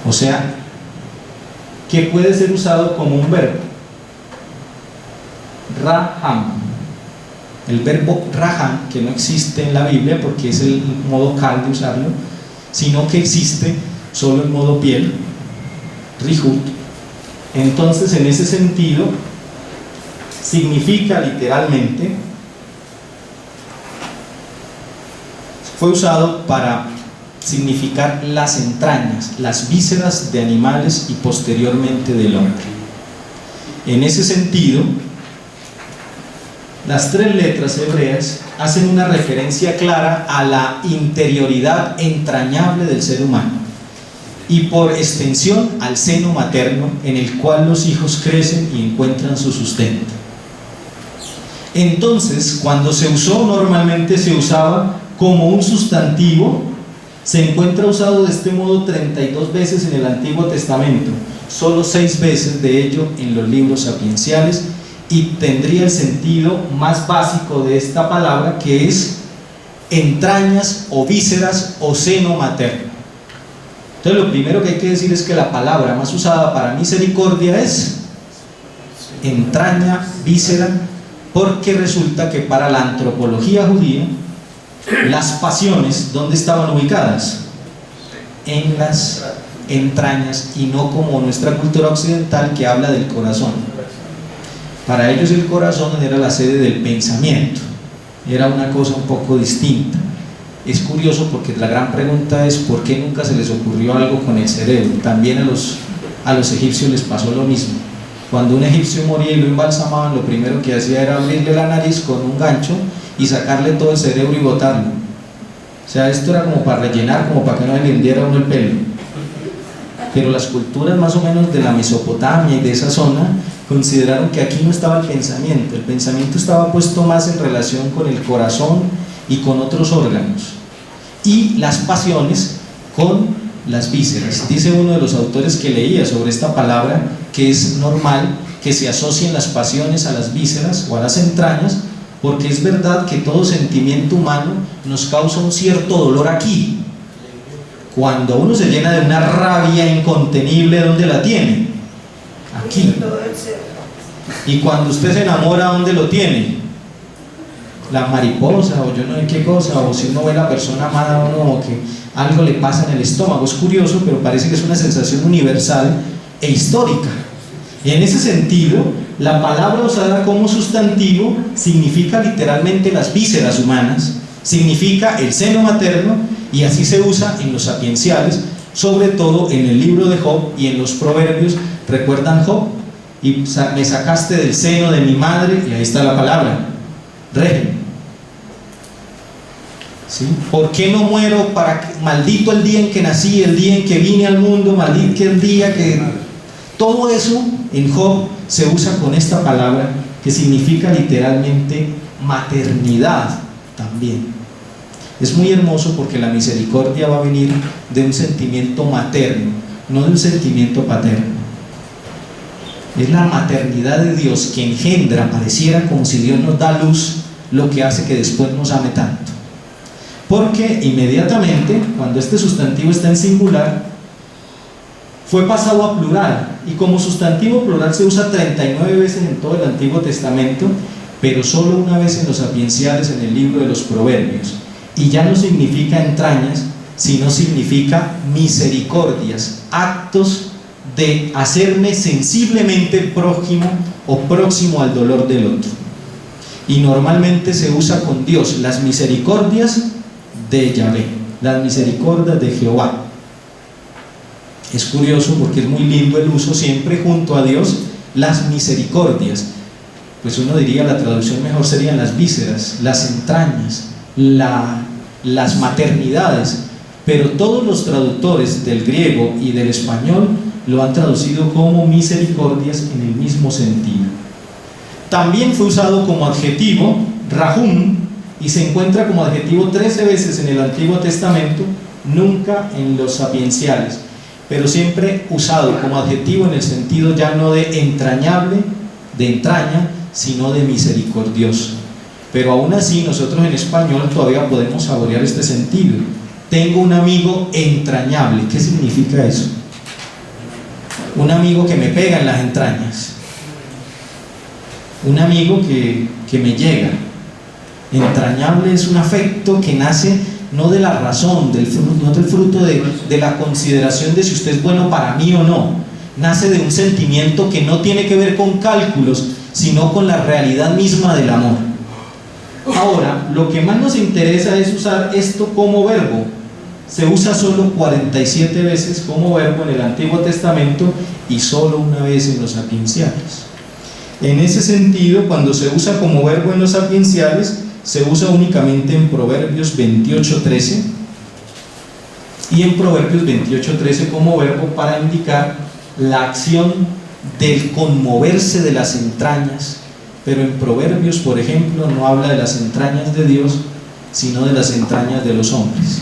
o sea, que puede ser usado como un verbo, raham, el verbo rahan, que no existe en la Biblia porque es el modo cal de usarlo, sino que existe solo en modo piel, rihut. Entonces, en ese sentido, significa literalmente, fue usado para significar las entrañas, las vísceras de animales y posteriormente del hombre. En ese sentido, las 3 letras hebreas hacen una referencia clara a la interioridad entrañable del ser humano y por extensión al seno materno en el cual los hijos crecen y encuentran su sustento. Entonces, cuando se usó, normalmente se usaba como un sustantivo. Se encuentra usado de este modo 32 veces en el Antiguo Testamento, solo 6 veces de ello en los libros sapienciales, y tendría el sentido más básico de esta palabra, que es entrañas o vísceras o seno materno. Entonces, lo primero que hay que decir es que la palabra más usada para misericordia es entraña, víscera, porque resulta que para la antropología judía las pasiones, ¿dónde estaban ubicadas? En las entrañas, y no como nuestra cultura occidental que habla del corazón. Para ellos el corazón era la sede del pensamiento, era una cosa un poco distinta. Es curioso porque la gran pregunta es ¿por qué nunca se les ocurrió algo con el cerebro? También a los egipcios les pasó lo mismo. Cuando un egipcio moría y lo embalsamaban, lo primero que hacía era abrirle la nariz con un gancho y sacarle todo el cerebro y botarlo. O sea, esto era como para rellenar, como para que no le hundiera uno el pelo. Pero las culturas más o menos de la Mesopotamia y de esa zona consideraron que aquí no estaba el pensamiento estaba puesto más en relación con el corazón y con otros órganos, y las pasiones con las vísceras. Dice uno de los autores que leía sobre esta palabra que es normal que se asocien las pasiones a las vísceras o a las entrañas, porque es verdad que todo sentimiento humano nos causa un cierto dolor aquí. Cuando uno se llena de una rabia incontenible, ¿dónde la tiene? Aquí. Y cuando usted se enamora, ¿dónde lo tiene? La mariposa, o yo no sé qué cosa, o si uno ve a la persona amada o no, o que algo le pasa en el estómago. Es curioso, pero parece que es una sensación universal e histórica. Y en ese sentido, la palabra usada como sustantivo significa literalmente las vísceras humanas, significa el seno materno, y así se usa en los sapienciales, sobre todo en el libro de Job y en los proverbios. ¿Recuerdan Job? Y me sacaste del seno de mi madre, y ahí está la palabra, régimen. ¿Sí? ¿Por qué no muero? Maldito el día en que nací, el día en que vine al mundo, maldito el día que... Todo eso en Job se usa con esta palabra que significa literalmente maternidad también. Es muy hermoso porque la misericordia va a venir de un sentimiento materno, no de un sentimiento paterno. Es la maternidad de Dios que engendra, pareciera como si Dios nos da luz, lo que hace que después nos ame tanto. Porque inmediatamente, cuando este sustantivo está en singular, fue pasado a plural, y como sustantivo plural se usa 39 veces en todo el Antiguo Testamento, pero solo una vez en los sapienciales, en el libro de los Proverbios. Y ya no significa entrañas, sino significa misericordias, actos de hacerme sensiblemente prójimo o próximo al dolor del otro. Y normalmente se usa con Dios, las misericordias de Yahvé, las misericordias de Jehová. Es curioso porque es muy lindo el uso siempre junto a Dios, las misericordias. Pues uno diría, la traducción mejor serían las vísceras, las entrañas, las maternidades, pero todos los traductores del griego y del español lo han traducido como misericordias en el mismo sentido. También fue usado como adjetivo, rahum, y se encuentra como adjetivo 13 veces en el Antiguo Testamento, nunca en los sapienciales, pero siempre usado como adjetivo en el sentido ya no de entrañable, de entraña, sino de misericordioso. Pero aún así nosotros en español todavía podemos saborear este sentido. Tengo un amigo entrañable. ¿Qué significa eso? Un amigo que me pega en las entrañas, un amigo que me llega. Entrañable es un afecto que nace no de la razón, no del fruto de la consideración de si usted es bueno para mí o no. Nace de un sentimiento que no tiene que ver con cálculos, sino con la realidad misma del amor. Ahora, lo que más nos interesa es usar esto como verbo. Se usa solo 47 veces como verbo en el Antiguo Testamento y solo una vez en los sapienciales. En ese sentido, cuando se usa como verbo en los sapienciales, se usa únicamente en Proverbios 28:13 y en Proverbios 28:13 como verbo para indicar la acción del conmoverse de las entrañas, pero en Proverbios, por ejemplo, no habla de las entrañas de Dios, sino de las entrañas de los hombres.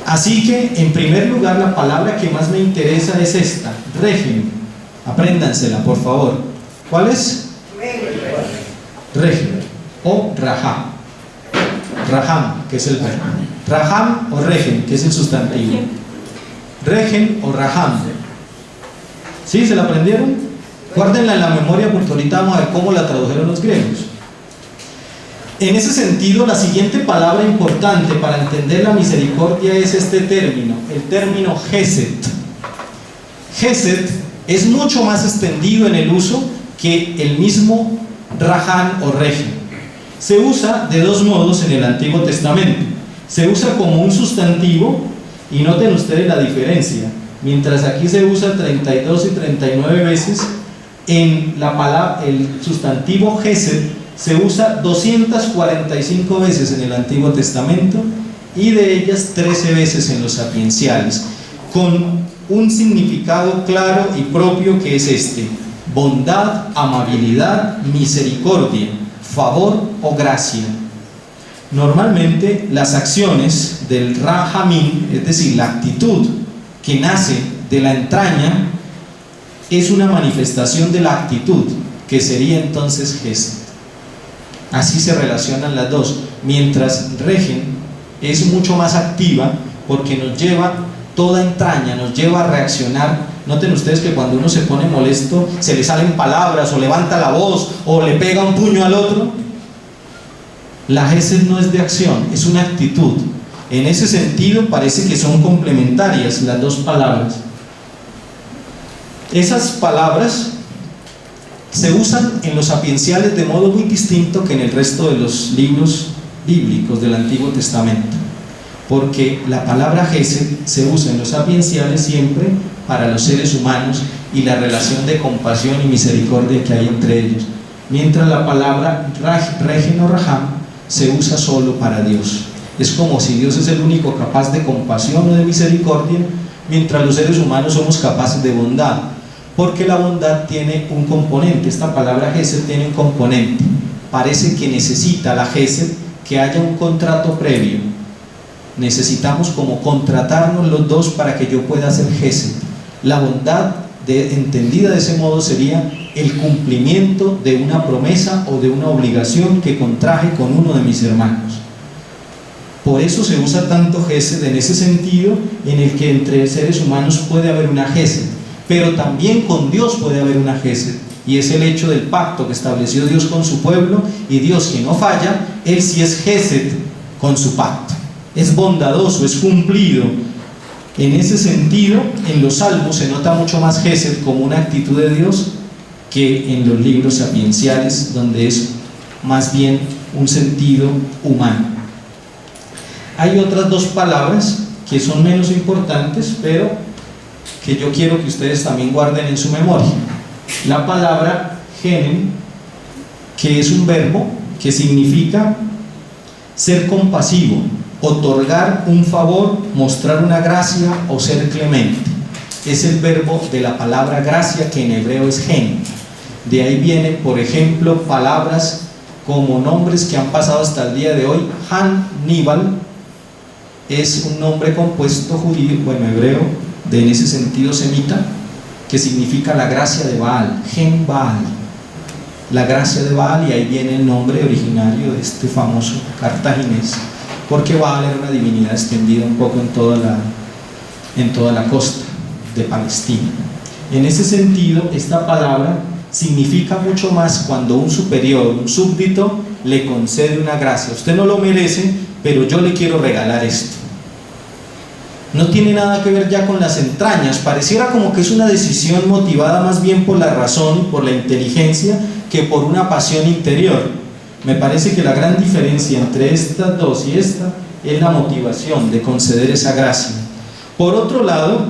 Así que, en primer lugar, la palabra que más me interesa es esta, régimen. Apréndansela, por favor. ¿Cuál es? Régimen o raham. Raham, que es el verbo. Raham o regen, que es el sustantivo. Regen o raham. ¿Sí? ¿Se la aprendieron? Guárdenla en la memoria porque ahorita vamos a ver cómo la tradujeron los griegos. En ese sentido, la siguiente palabra importante para entender la misericordia es este término, el término Gesed. Gesed es mucho más extendido en el uso que el mismo Raham o Regen. Se usa de dos modos en el Antiguo Testamento. Se usa como un sustantivo, y noten ustedes la diferencia. Mientras aquí se usa 32 y 39 veces, en la palabra, el sustantivo Gesed se usa 245 veces en el Antiguo Testamento y de ellas 13 veces en los sapienciales, con un significado claro y propio que es este: bondad, amabilidad, misericordia, favor o gracia. Normalmente las acciones del rahamim, es decir, la actitud que nace de la entraña, es una manifestación de la actitud, que sería entonces Gesed. Así se relacionan las dos, mientras regen es mucho más activa porque nos lleva toda entraña, nos lleva a reaccionar. Noten ustedes que cuando uno se pone molesto se le salen palabras o levanta la voz o le pega un puño al otro. La Gesed no es de acción, es una actitud. En ese sentido parece que son complementarias las dos palabras. Esas palabras se usan en los sapienciales de modo muy distinto que en el resto de los libros bíblicos del Antiguo Testamento, porque la palabra Gesed se usa en los sapienciales siempre para los seres humanos y la relación de compasión y misericordia que hay entre ellos, mientras la palabra Regen o Raham se usa solo para Dios. Es como si Dios es el único capaz de compasión o de misericordia, mientras los seres humanos somos capaces de bondad, porque la bondad tiene un componente. Esta palabra Gesed tiene un componente. Parece que necesita la Gesed que haya un contrato previo. Necesitamos como contratarnos los dos para que yo pueda hacer Gesed. La bondad, entendida de ese modo, sería el cumplimiento de una promesa o de una obligación que contraje con uno de mis hermanos. Por eso se usa tanto Gesed en ese sentido, en el que entre seres humanos puede haber una Gesed, pero también con Dios puede haber una Gesed, y es el hecho del pacto que estableció Dios con su pueblo, y Dios, que no falla, Él sí es Gesed con su pacto, es bondadoso, es cumplido. En ese sentido, en los Salmos se nota mucho más Gesed como una actitud de Dios que en los libros sapienciales, donde es más bien un sentido humano. Hay otras dos palabras que son menos importantes, pero que yo quiero que ustedes también guarden en su memoria. La palabra genem, que es un verbo que significa ser compasivo, otorgar un favor, mostrar una gracia o ser clemente. Es el verbo de la palabra gracia, que en hebreo es gen. De ahí vienen, por ejemplo, palabras como nombres que han pasado hasta el día de hoy. Hannibal es un nombre compuesto judío, hebreo, en ese sentido semita, que significa la gracia de Baal, Gen Baal, la gracia de Baal, y ahí viene el nombre originario de este famoso cartaginés, porque Baal era una divinidad extendida un poco en toda la costa de Palestina. En ese sentido, esta palabra significa mucho más cuando un superior, un súbdito, le concede una gracia. Usted no lo merece, pero yo le quiero regalar esto. No tiene nada que ver ya con las entrañas, pareciera como que es una decisión motivada más bien por la razón y por la inteligencia que por una pasión interior. Me parece que la gran diferencia entre estas dos y esta es la motivación de conceder esa gracia. Por otro lado,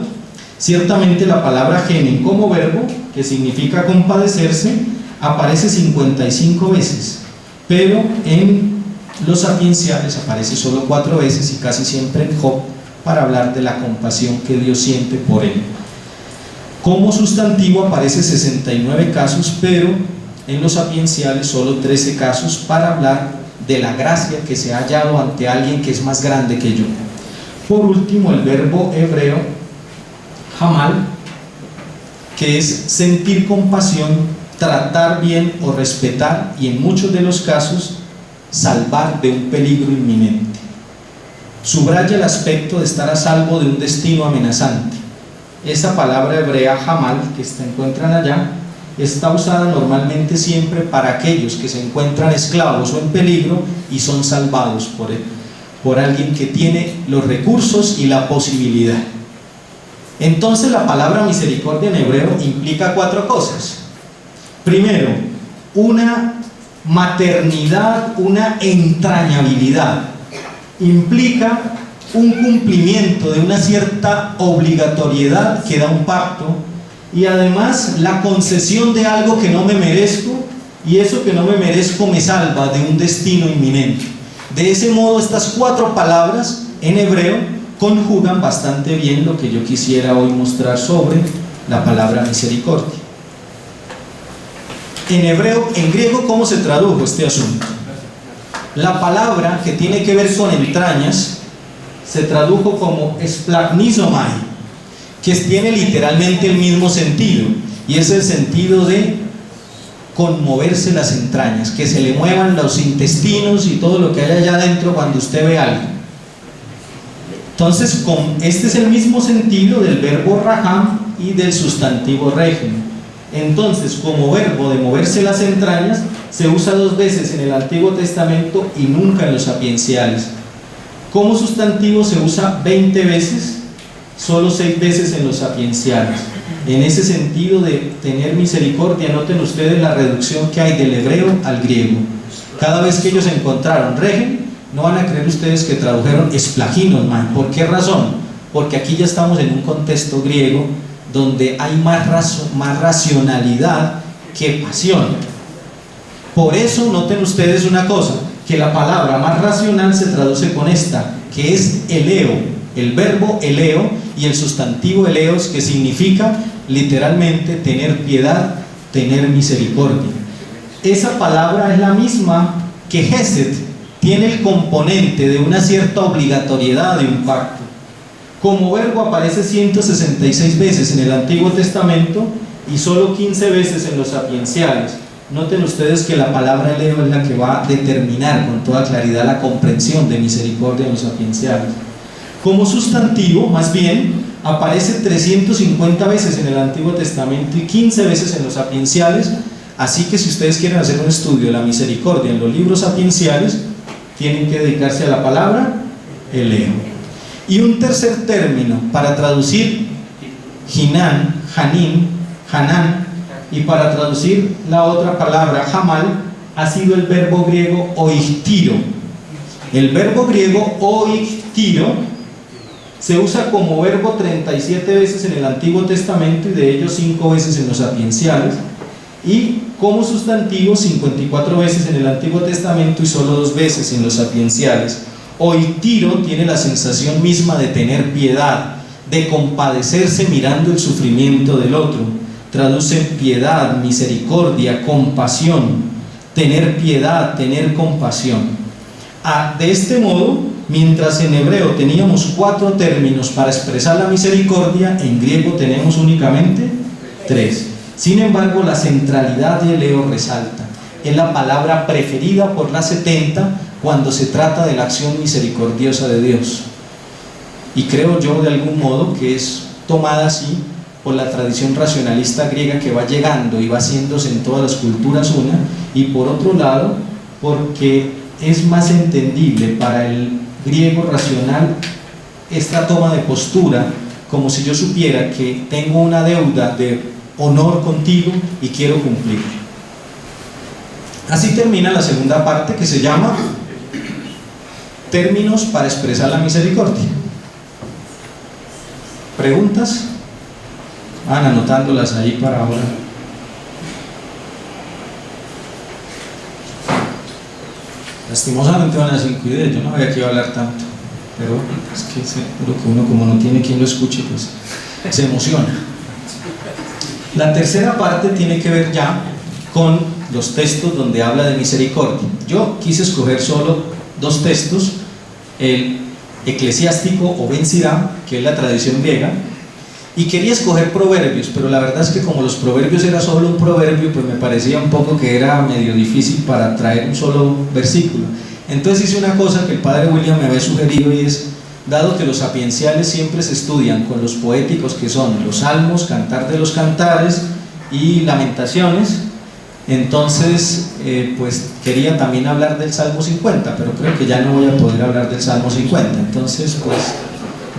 ciertamente la palabra genen como verbo, que significa compadecerse, aparece 55 veces, pero en los sapienciales aparece solo 4 veces y casi siempre en Job, para hablar de la compasión que Dios siente por él. Como sustantivo aparece 69 casos, pero en los sapienciales solo 13 casos para hablar de la gracia que se ha hallado ante alguien que es más grande que yo. Por último, el verbo hebreo hamal, que es sentir compasión, tratar bien o respetar, y en muchos de los casos salvar de un peligro inminente. Subraya el aspecto de estar a salvo de un destino amenazante. Esa palabra hebrea hamal que se encuentran allá está usada normalmente siempre para aquellos que se encuentran esclavos o en peligro y son salvados por alguien que tiene los recursos y la posibilidad. Entonces la palabra misericordia en hebreo implica 4 cosas. Primero, una maternidad, una entrañabilidad. Implica un cumplimiento de una cierta obligatoriedad que da un pacto, y además la concesión de algo que no me merezco, y eso que no me merezco me salva de un destino inminente. De ese modo, estas 4 palabras en hebreo conjugan bastante bien lo que yo quisiera hoy mostrar sobre la palabra misericordia. En hebreo, en griego, ¿cómo se tradujo este asunto? La palabra que tiene que ver con entrañas se tradujo como esplagnisomai, que tiene literalmente el mismo sentido, y es el sentido de conmoverse las entrañas, que se le muevan los intestinos y todo lo que hay allá adentro cuando usted ve algo. Entonces, este es el mismo sentido del verbo raham y del sustantivo regem. Entonces, como verbo de moverse las entrañas, se usa 2 veces en el Antiguo Testamento y nunca en los sapienciales. Como sustantivo se usa 20 veces, solo 6 veces en los sapienciales. En ese sentido de tener misericordia, noten ustedes la reducción que hay del hebreo al griego. Cada vez que ellos encontraron regem, no van a creer ustedes que tradujeron esplaginosmai. ¿Por qué razón? Porque aquí ya estamos en un contexto griego donde hay más racionalidad que pasión. Por eso noten ustedes una cosa, que la palabra más racional se traduce con esta, que es eleo, el verbo eleo y el sustantivo eleos, que significa literalmente tener piedad, tener misericordia. Esa palabra es la misma que Gesed, tiene el componente de una cierta obligatoriedad de un pacto. Como verbo aparece 166 veces en el Antiguo Testamento y solo 15 veces en los sapienciales. Noten ustedes que la palabra eleo es la que va a determinar con toda claridad la comprensión de misericordia en los sapienciales. Como sustantivo, más bien, aparece 350 veces en el Antiguo Testamento y 15 veces en los sapienciales. Así que si ustedes quieren hacer un estudio de la misericordia en los libros sapienciales, tienen que dedicarse a la palabra eleo. Y un tercer término para traducir Hinan, Hanin, Hanan, y para traducir la otra palabra hamal, ha sido el verbo griego oiktiro. El verbo griego oiktiro se usa como verbo 37 veces en el Antiguo Testamento y de ellos 5 veces en los sapienciales, y como sustantivo 54 veces en el Antiguo Testamento y solo 2 veces en los sapienciales. Oiktiro tiene la sensación misma de tener piedad, de compadecerse mirando el sufrimiento del otro. Traduce piedad, misericordia, compasión, tener piedad, tener compasión. De este modo, mientras en hebreo teníamos 4 términos para expresar la misericordia, en griego tenemos únicamente 3. Sin embargo, la centralidad de eleo resalta. Es la palabra preferida por las 70 cuando se trata de la acción misericordiosa de Dios. Y creo yo de algún modo que es tomada así por la tradición racionalista griega que va llegando y va haciéndose en todas las culturas una, y por otro lado porque es más entendible para el griego racional esta toma de postura, como si yo supiera que tengo una deuda de honor contigo y quiero cumplir. Así termina la segunda parte, que se llama términos para expresar la misericordia. ¿Preguntas? Van anotándolas ahí para ahora. Lastimosamente van a 5:10, yo no sabía que iba a hablar tanto, pero es que seguro que uno, como no tiene quien lo escuche, pues se emociona. La tercera parte tiene que ver ya con los textos donde habla de misericordia. Yo quise escoger solo 2 textos, el eclesiástico o Ben Sirá, que es la tradición griega, y quería escoger proverbios, pero la verdad es que como los proverbios era solo un proverbio, pues me parecía un poco que era medio difícil para traer un solo versículo. Entonces hice una cosa que el padre William me había sugerido, y es, dado que los sapienciales siempre se estudian con los poéticos, que son los salmos, cantar de los cantares y lamentaciones, entonces pues quería también hablar del Salmo 50, pero creo que ya no voy a poder hablar del Salmo 50. Entonces pues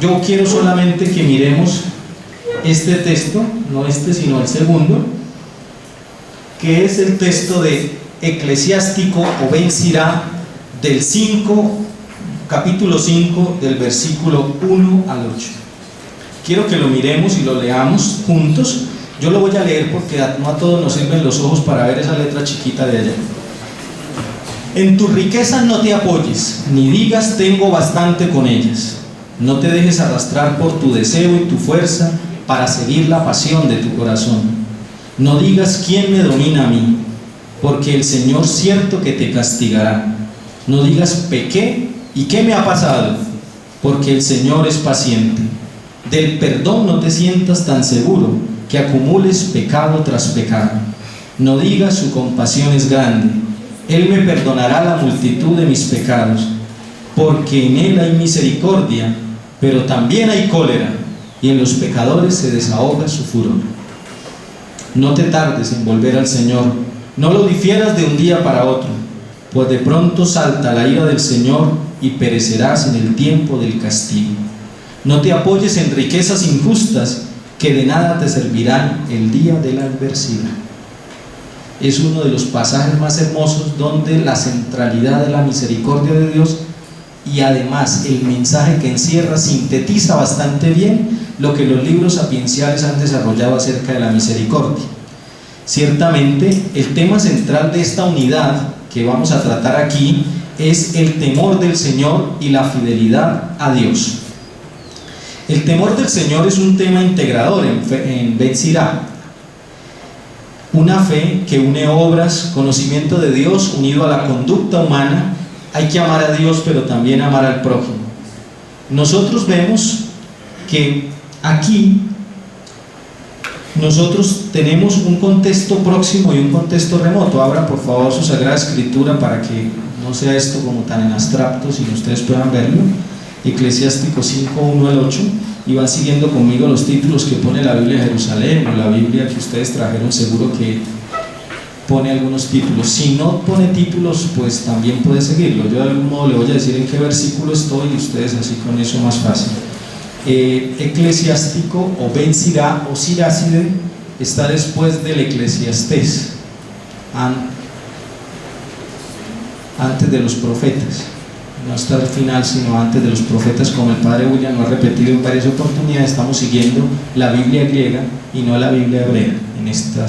yo quiero solamente que miremos este texto, no este sino el segundo, que es el texto de Eclesiástico o Ben Sirá del capítulo 5, del versículo 1 al 8. Quiero que lo miremos y lo leamos juntos. Yo lo voy a leer porque no a todos nos sirven los ojos para ver esa letra chiquita de allá. En tus riquezas no te apoyes, ni digas tengo bastante con ellas. No te dejes arrastrar por tu deseo y tu fuerza para seguir la pasión de tu corazón. No digas quién me domina a mí, porque el Señor cierto que te castigará. No digas pequé y qué me ha pasado, porque el Señor es paciente. Del perdón no te sientas tan seguro, que acumules pecado tras pecado. No digas su compasión es grande, Él me perdonará la multitud de mis pecados, porque en Él hay misericordia, pero también hay cólera, y en los pecadores se desahoga su furor. No te tardes en volver al Señor, no lo difieras de un día para otro, pues de pronto salta la ira del Señor y perecerás en el tiempo del castigo. No te apoyes en riquezas injustas, que de nada te servirán el día de la adversidad. Es uno de los pasajes más hermosos donde la centralidad de la misericordia de Dios y además el mensaje que encierra sintetiza bastante bien lo que los libros sapienciales han desarrollado acerca de la misericordia. Ciertamente, el tema central de esta unidad que vamos a tratar aquí es el temor del Señor y la fidelidad a Dios. El temor del Señor es un tema integrador en Ben Sirá. Una fe que une obras, conocimiento de Dios unido a la conducta humana. Hay que amar a Dios, pero también amar al prójimo. Nosotros vemos que aquí nosotros tenemos un contexto próximo y un contexto remoto. Abra por favor su Sagrada Escritura para que no sea esto como tan en abstracto, sino ustedes puedan verlo. Eclesiástico 5, 1 al 8, y van siguiendo conmigo los títulos que pone la Biblia de Jerusalén o la Biblia que ustedes trajeron, seguro que pone algunos títulos. Si no pone títulos, pues también puede seguirlo. Yo de algún modo le voy a decir en qué versículo estoy y ustedes así con eso más fácil. Eclesiástico o Ben Sirá o Siráside está después del Eclesiastés, antes de los profetas. No está al final, sino antes de los profetas, como el padre William lo ha repetido en varias oportunidades. Estamos siguiendo la Biblia griega y no la Biblia hebrea en esta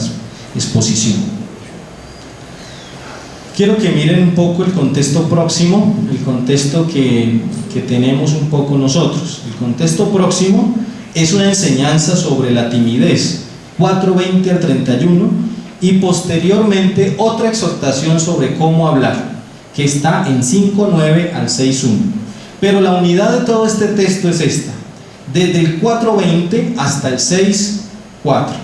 exposición. Quiero que miren un poco el contexto próximo, el contexto que tenemos un poco nosotros. El contexto próximo es una enseñanza sobre la timidez, 4:20 al 31, y posteriormente otra exhortación sobre cómo hablar, que está en 5:9 al 6:1. Pero la unidad de todo este texto es esta, desde el 4:20 hasta el 6:4,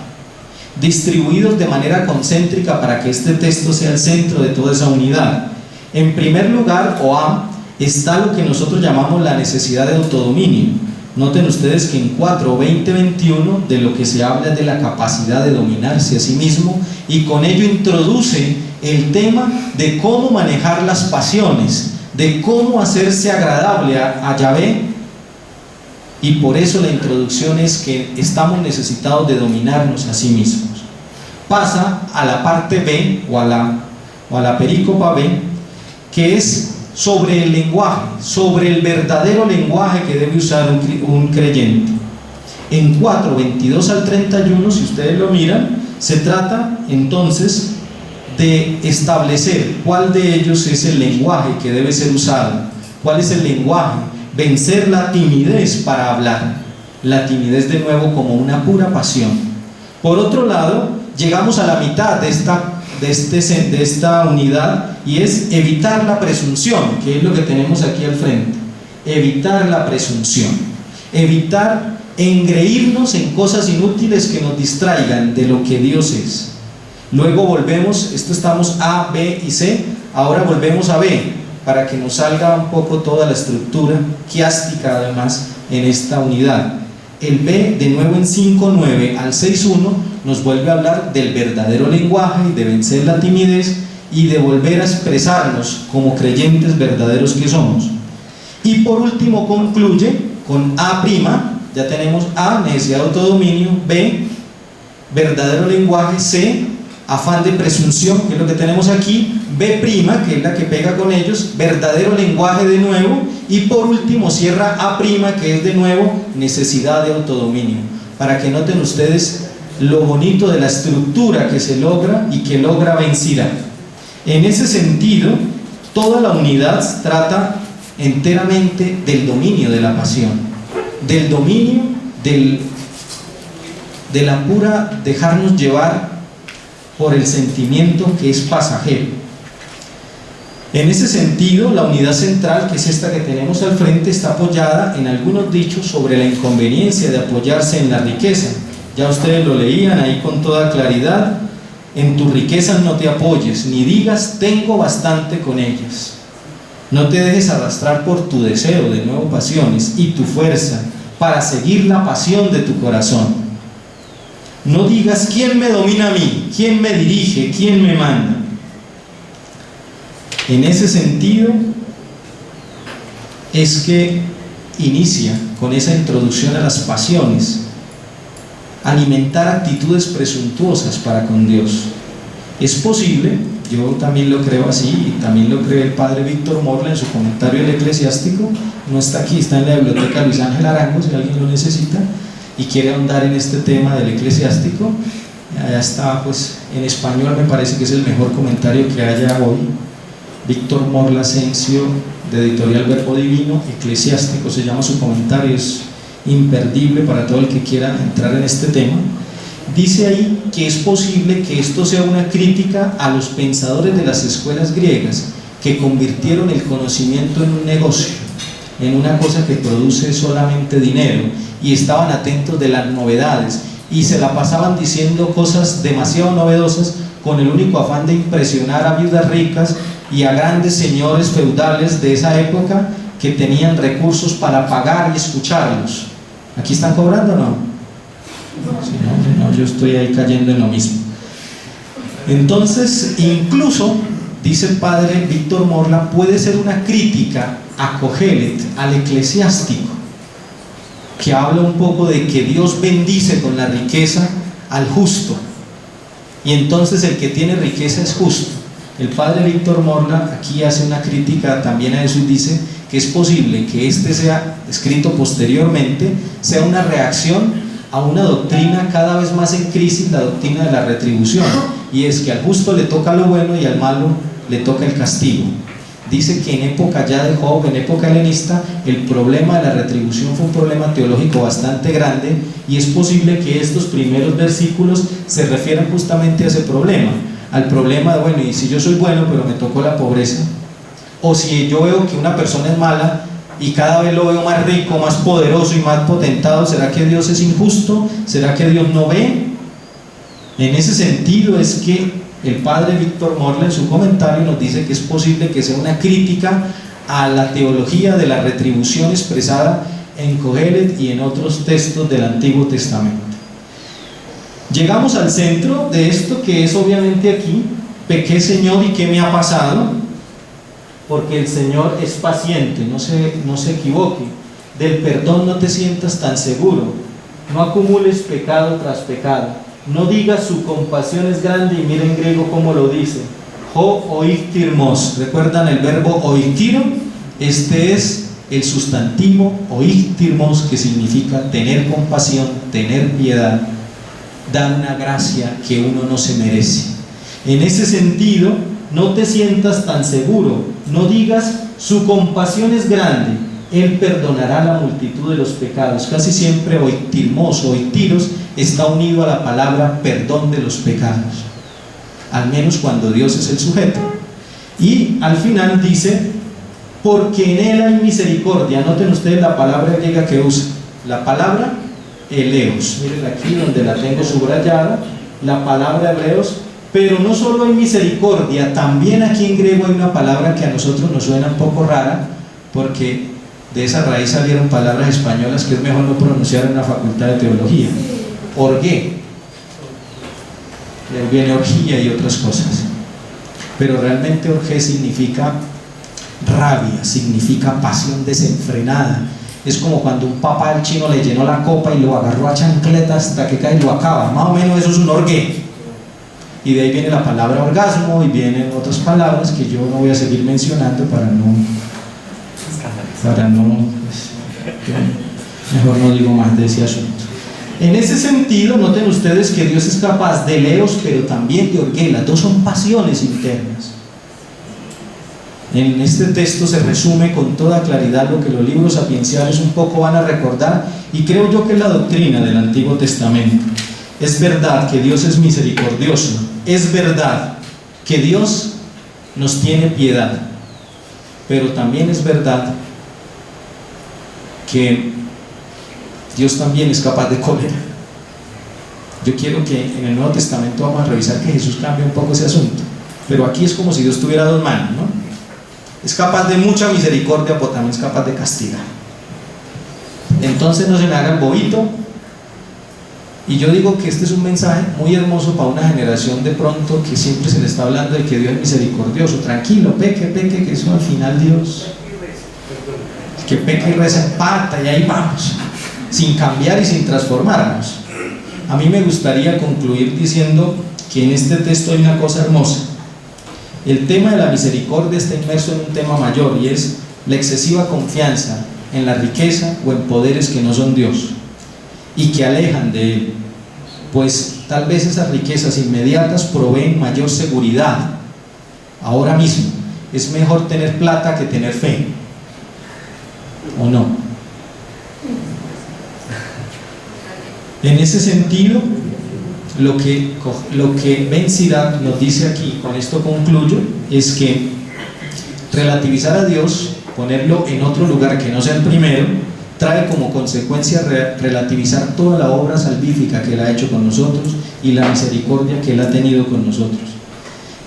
distribuidos de manera concéntrica para que este texto sea el centro de toda esa unidad. En primer lugar, o A, está lo que nosotros llamamos la necesidad de autodominio. Noten ustedes que en 4:20-21 de lo que se habla es de la capacidad de dominarse a sí mismo, y con ello introduce el tema de cómo manejar las pasiones, de cómo hacerse agradable a Yahvé, y por eso la introducción es que estamos necesitados de dominarnos a sí mismos. Pasa a la parte B o a la perícopa B, que es sobre el lenguaje, sobre el verdadero lenguaje que debe usar un creyente. En 4, 22 al 31, si ustedes lo miran, se trata entonces de establecer cuál de ellos es el lenguaje que debe ser usado, cuál es el lenguaje, vencer la timidez para hablar, la timidez de nuevo como una pura pasión. Por otro lado, llegamos a la mitad de esta unidad, y es evitar la presunción, que es lo que tenemos aquí al frente. Evitar la presunción, evitar engreírnos en cosas inútiles que nos distraigan de lo que Dios es. Luego volvemos, esto estamos A, B y C, ahora volvemos a B, para que nos salga un poco toda la estructura quiástica además en esta unidad. El B, de nuevo en 5.9 al 6.1, nos vuelve a hablar del verdadero lenguaje y de vencer la timidez y de volver a expresarnos como creyentes verdaderos que somos. Y por último concluye con A', ya tenemos A, necesidad de autodominio; B, verdadero lenguaje; C, afán de presunción, que es lo que tenemos aquí; B', que es la que pega con ellos, verdadero lenguaje de nuevo; y por último cierra A', que es de nuevo necesidad de autodominio, para que noten ustedes lo bonito de la estructura que se logra y que logra Bencirá. En ese sentido, toda la unidad trata enteramente del dominio de la pasión, del dominio de la pura dejarnos llevar por el sentimiento que es pasajero. En ese sentido, la unidad central, que es esta que tenemos al frente, está apoyada en algunos dichos sobre la inconveniencia de apoyarse en la riqueza. Ya ustedes lo leían ahí con toda claridad. En tus riquezas no te apoyes, ni digas tengo bastante con ellas. No te dejes arrastrar por tu deseo, de nuevo pasiones, y tu fuerza para seguir la pasión de tu corazón. No digas quién me domina a mí, quién me dirige, quién me manda. En ese sentido es que inicia con esa introducción a las pasiones, alimentar actitudes presuntuosas para con Dios. Es posible, yo también lo creo así, y también lo cree el padre Víctor Morla en su comentario del Eclesiástico. No está aquí, está en la biblioteca Luis Ángel Arango, si alguien lo necesita y quiere ahondar en este tema del Eclesiástico. Allá está, pues en español me parece que es el mejor comentario que haya hoy. Víctor Morla Asensio, de editorial Verbo Divino, Eclesiástico se llama su comentario, es imperdible para todo el que quiera entrar en este tema. Dice ahí que es posible que esto sea una crítica a los pensadores de las escuelas griegas que convirtieron el conocimiento en un negocio, en una cosa que produce solamente dinero, y estaban atentos de las novedades y se la pasaban diciendo cosas demasiado novedosas con el único afán de impresionar a viudas ricas y a grandes señores feudales de esa época que tenían recursos para pagar y escucharlos. ¿Aquí están cobrando o no? Si no, yo estoy ahí cayendo en lo mismo. Entonces, incluso, dice el padre Víctor Morla, puede ser una crítica a Cogelet, al eclesiástico, que habla un poco de que Dios bendice con la riqueza al justo, y entonces el que tiene riqueza es justo. El padre Víctor Morla aquí hace una crítica también a eso y dice que es posible que este sea escrito posteriormente, sea una reacción a una doctrina cada vez más en crisis, la doctrina de la retribución, y es que al justo le toca lo bueno y al malo le toca el castigo. Dice que en época ya de Job, en época helenista, el problema de la retribución fue un problema teológico bastante grande, y es posible que estos primeros versículos se refieran justamente a ese problema, al problema de, bueno, y si yo soy bueno pero me tocó la pobreza, o si yo veo que una persona es mala y cada vez lo veo más rico, más poderoso y más potentado, ¿será que Dios es injusto? ¿Será que Dios no ve? En ese sentido es que el padre Víctor Morla en su comentario nos dice que es posible que sea una crítica a la teología de la retribución expresada en Cogelet y en otros textos del Antiguo Testamento. Llegamos al centro de esto, que es obviamente aquí pequé, Señor, ¿y qué me ha pasado? Porque el Señor es paciente, no se equivoque. Del perdón no te sientas tan seguro. No acumules pecado tras pecado. No digas su compasión es grande, y miren en griego cómo lo dice. Ho oiktirmos. ¿Recuerdan el verbo oiktiro? Este es el sustantivo oiktirmos, que significa tener compasión, tener piedad, dar una gracia que uno no se merece. En ese sentido, no te sientas tan seguro. No digas su compasión es grande, Él perdonará la multitud de los pecados. Casi siempre oiktirmos o oiktiros está unido a la palabra perdón de los pecados, al menos cuando Dios es el sujeto. Y al final dice, porque en Él hay misericordia. Noten ustedes la palabra griega que usa, la palabra eleos. Miren aquí donde la tengo subrayada, la palabra eleos. Pero no solo hay misericordia, también aquí en griego hay una palabra que a nosotros nos suena un poco rara, porque de esa raíz salieron palabras españolas que es mejor no pronunciar en la facultad de teología. Orgué. De ahí viene orgía y otras cosas. Pero realmente orgé significa rabia, significa pasión desenfrenada. Es como cuando un papá al chino le llenó la copa y lo agarró a chancleta hasta que cae y lo acaba. Más o menos eso es un orgué. Y de ahí viene la palabra orgasmo, y vienen otras palabras que yo no voy a seguir mencionando para no pues, mejor no digo más de ese asunto. En ese sentido, noten ustedes que Dios es capaz de leos, pero también de orgué. Las dos son pasiones internas. En este texto se resume con toda claridad lo que los libros sapienciales un poco van a recordar, y creo yo que es la doctrina del Antiguo Testamento. Es verdad que Dios es misericordioso, es verdad que Dios nos tiene piedad, pero también es verdad que Dios también es capaz de cólera. Yo quiero que en el Nuevo Testamento vamos a revisar que Jesús cambia un poco ese asunto, pero aquí es como si Dios tuviera dos manos, ¿no? Es capaz de mucha misericordia, pero también es capaz de castigar. Entonces no se me haga el bobito. Y yo digo que este es un mensaje muy hermoso para una generación de pronto que siempre se le está hablando de que Dios es misericordioso. Tranquilo, peque, que eso al final Dios, que peque y reza empata y ahí vamos, sin cambiar y sin transformarnos. A mí me gustaría concluir diciendo que en este texto hay una cosa hermosa. El tema de la misericordia está inmerso en un tema mayor, y es la excesiva confianza en la riqueza o en poderes que no son Dios y que alejan de Él, pues tal vez esas riquezas inmediatas proveen mayor seguridad. Ahora mismo es mejor tener plata que tener fe, ¿o no? En ese sentido, lo que Ben Sirac nos dice aquí, con esto concluyo, es que relativizar a Dios, ponerlo en otro lugar que no sea el primero, trae como consecuencia relativizar toda la obra salvífica que Él ha hecho con nosotros y la misericordia que Él ha tenido con nosotros.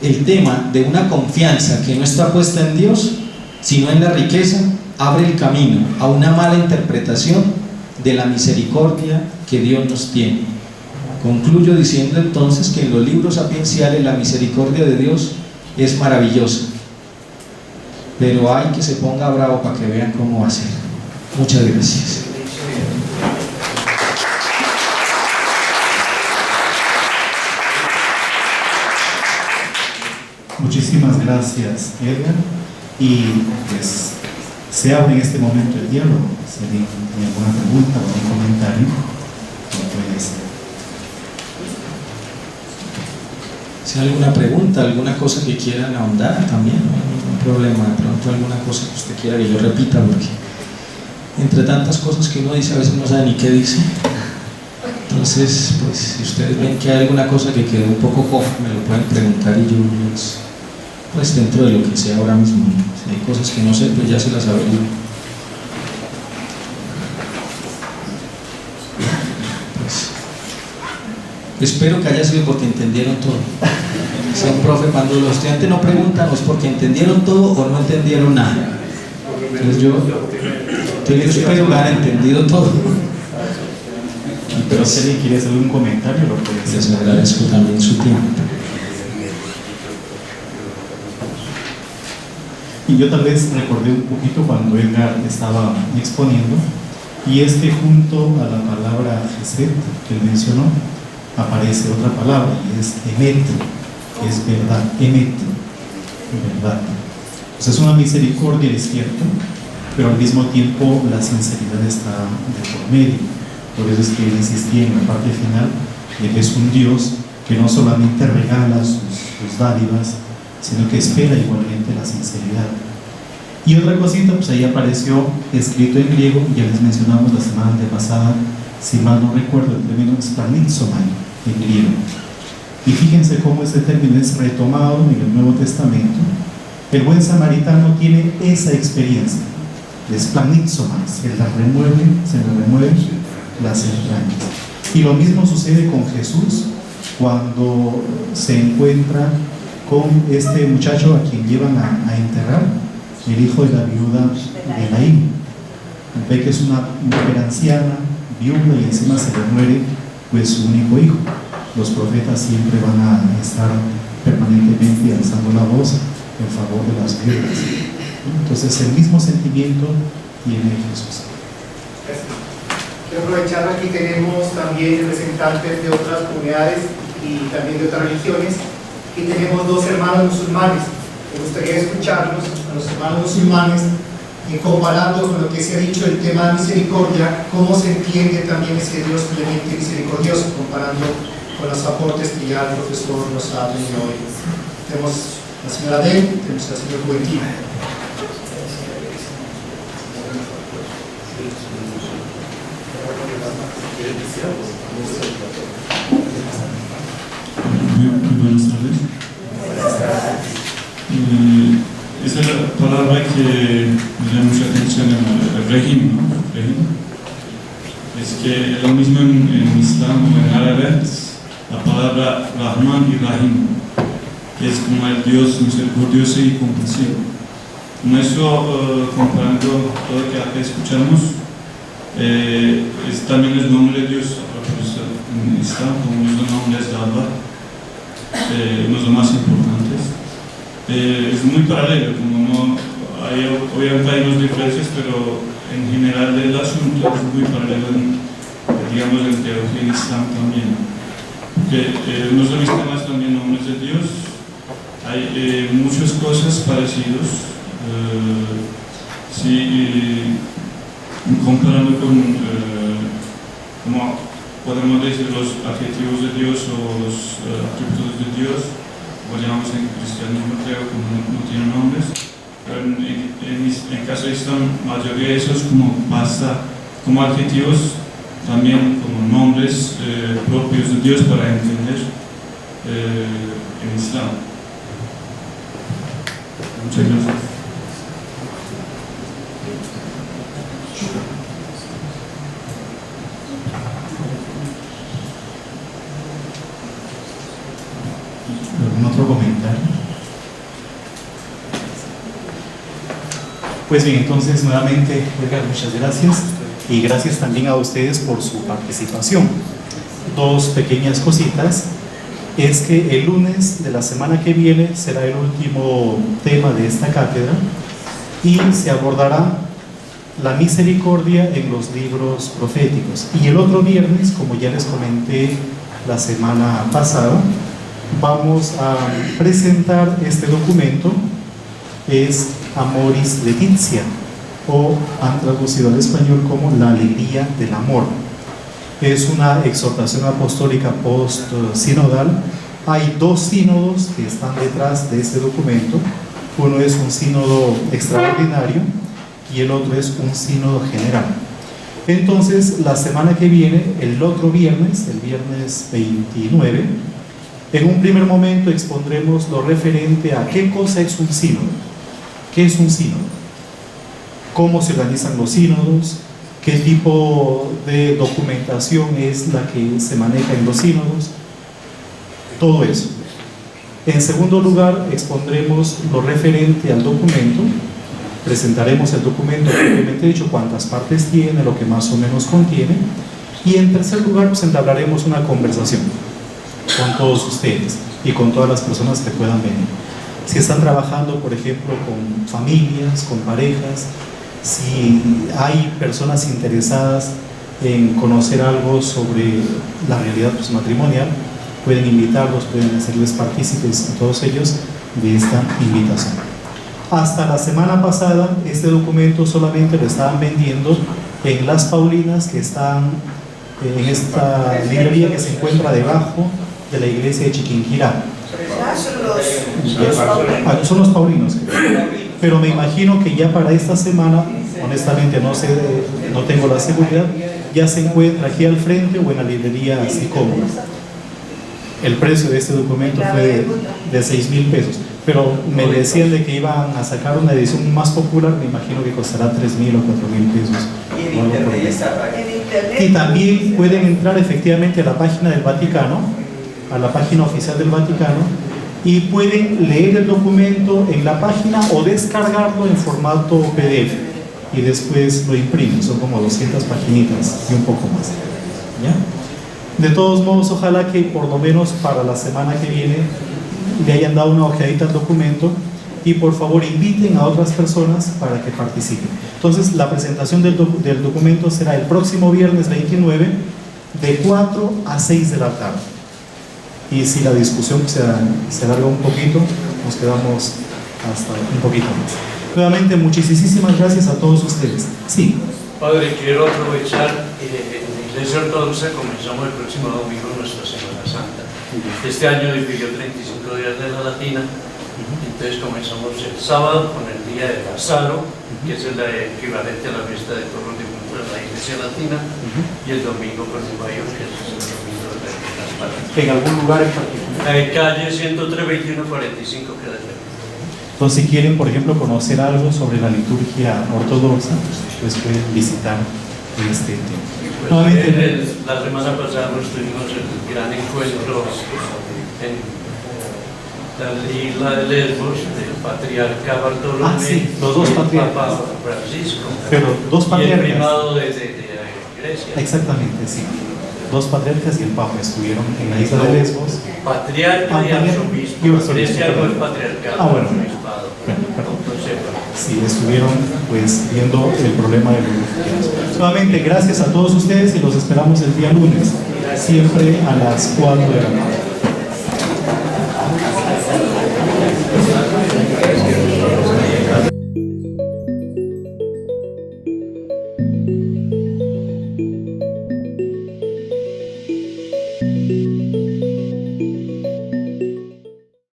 El tema de una confianza que no está puesta en Dios, sino en la riqueza, abre el camino a una mala interpretación de la misericordia que Dios nos tiene. Concluyo diciendo entonces que en los libros sapienciales la misericordia de Dios es maravillosa, pero hay que se ponga bravo para que vean cómo va a ser. Muchas gracias. Muchísimas gracias, Edgar. Y pues se abre en este momento el diálogo. Si alguien tiene alguna pregunta o algún comentario, lo puede hacer. Si hay alguna pregunta, alguna cosa que quieran ahondar, también no hay ningún problema. De pronto alguna cosa que usted quiera que yo repita, porque entre tantas cosas que uno dice a veces no sabe ni qué dice. Entonces, pues si ustedes ven que hay alguna cosa que quedó un poco coja, me lo pueden preguntar y yo pues dentro de lo que sé ahora mismo, ¿no? Si hay cosas que no sé, pues ya se las sabré yo. Pues espero que haya sido porque entendieron todo. Si un profe, cuando los estudiantes no preguntan, o es porque entendieron todo o no entendieron nada. Entonces yo espero que hayan entendido todo. Pero si alguien quiere hacer un comentario, lo puede hacer. Les agradezco también su tiempo. Y yo tal vez recordé un poquito cuando Edgar estaba exponiendo, y junto a la palabra Gesed que él mencionó, aparece otra palabra, y es emet, que es verdad, emet, verdad. Pues es una misericordia, es cierto, pero al mismo tiempo la sinceridad está de por medio. Por eso es que él insistía en la parte final de que es un Dios que no solamente regala sus dádivas, sino que espera igualmente la sinceridad. Y otra cosita, pues ahí apareció escrito en griego, ya les mencionamos la semana antepasada, si mal no recuerdo, el término splanizomai en griego. Y fíjense cómo este término es retomado en el Nuevo Testamento. El buen samaritano tiene esa experiencia de splanizomai, se le remueven las entrañas. Y lo mismo sucede con Jesús cuando se encuentra con este muchacho a quien llevan a enterrar, el hijo de la viuda de Naín. Ve que es una mujer anciana, viuda, y encima se le muere pues su único hijo. Los profetas siempre van a estar permanentemente alzando la voz en favor de las viudas. Entonces el mismo sentimiento tiene Jesús. Quiero aprovechar, aquí tenemos también representantes de otras comunidades y también de otras religiones, y tenemos dos hermanos musulmanes. Me gustaría escucharlos, a los hermanos musulmanes, comparando con lo que se ha dicho el tema de misericordia, cómo se entiende también ese Dios plenamente misericordioso, comparando con los aportes que ya el profesor nos ha tenido hoy. Tenemos a la señora Den, tenemos a la señora Juventino. Muy buenas tardes. Esa es la palabra que me llama mucha atención, el rehim, ¿no? Rehim. Es que es lo mismo en Islam o en árabe, la palabra Rahman y Rahim, que es como el Dios misericordioso y compasivo. Con eso, comparando todo lo que acá escuchamos, también el nombre de Dios en Islam, como los nombres de Allah, uno de los más importantes. Es muy paralelo, como no obviamente hay unas diferencias, pero en general el asunto es muy paralelo digamos en teología en Islam también, porque unos de mis temas también nombres de Dios, hay muchas cosas parecidas, comparando con como podemos decir los adjetivos de Dios o los atributos de Dios, o llamamos en cristianismo, creo, como no tienen nombres, pero en caso de Islam, la mayoría de esos como pasa como adjetivos, también como nombres propios de Dios para entender en Islam. Muchas gracias. ¿Algún otro comentario? Pues bien, entonces nuevamente, Edgar, muchas gracias, y gracias también a ustedes por su participación. Dos pequeñas cositas: es que el lunes de la semana que viene será el último tema de esta cátedra y se abordará la misericordia en los libros proféticos. Y el otro viernes, como ya les comenté la semana pasada, vamos a presentar este documento, es Amoris Laetitia, o han traducido al español como la alegría del amor. Es una exhortación apostólica post-sinodal. Hay dos sínodos que están detrás de este documento. Uno es un sínodo extraordinario y el otro es un sínodo general. Entonces, la semana que viene, el otro viernes, el viernes 29, en un primer momento expondremos lo referente a qué cosa es un sínodo. ¿Qué es un sínodo? ¿Cómo se organizan los sínodos? ¿Qué tipo de documentación es la que se maneja en los sínodos? Todo eso. En segundo lugar, expondremos lo referente al documento. Presentaremos el documento, propiamente dicho, cuántas partes tiene, lo que más o menos contiene. Y en tercer lugar, pues entablaremos una conversación con todos ustedes y con todas las personas que puedan venir. si están trabajando, por ejemplo, con familias, con parejas, si hay personas interesadas en conocer algo sobre la realidad pues, matrimonial, pueden invitarlos, pueden hacerles partícipes a todos ellos de esta invitación. Hasta la semana pasada este documento solamente lo estaban vendiendo en Las Paulinas, que están en esta librería que se encuentra debajo de la iglesia de Chiquinquirá. Son los paulinos, pero me imagino que ya para esta semana, honestamente no sé, no tengo la seguridad, ya se encuentra aquí al frente o en la librería así como. El precio de este documento fue de 6,000 pesos, pero me decían de que iban a sacar una edición más popular, me imagino que costará 3,000 o 4,000 pesos. Y también pueden entrar efectivamente a la página del Vaticano, a la página oficial del Vaticano, y pueden leer el documento en la página o descargarlo en formato PDF y después lo imprimen. Son como 200 paginitas y un poco más, ¿ya? De todos modos, ojalá que por lo menos para la semana que viene le hayan dado una ojeadita al documento y por favor inviten a otras personas para que participen. Entonces la presentación del documento será el próximo viernes 29 de 4 a 6 de la tarde. Y si la discusión se alarga un poquito, nos quedamos hasta un poquito más. Nuevamente, muchísimas gracias a todos ustedes. Sí. Padre, quiero aprovechar, en la Iglesia Ortodoxa comenzamos el próximo domingo nuestra Semana Santa. Este año vivió 35 días de la Latina, entonces comenzamos el sábado con el día de Lázaro, que es el equivalente a la fiesta de todos los difuntos de la Iglesia Latina, y el domingo con el Bayo, que es el domingo de las Palmas. ¿En algún lugar en particular? En calle 103, 21, 45, queda cerca. Entonces, si quieren, por ejemplo, conocer algo sobre la liturgia ortodoxa, pues pueden visitar este tema. Pues la semana pasada nos tuvimos el gran encuentro en la isla de Lesbos del patriarca Bartolomé, sí, los dos patriarcas. Papa Francisco, Pero dos patriarcas. Y el primado de Grecia. Exactamente, sí. Dos patriarcas y el Papa estuvieron en la isla de Lesbos. Patriarca y arzobispo. Grecia no es patriarcado, bueno. obispado. Perdón. Sí, estuvieron pues viendo el problema de los refugiados. Nuevamente, gracias a todos ustedes y los esperamos el día lunes, siempre a las 4 de la tarde.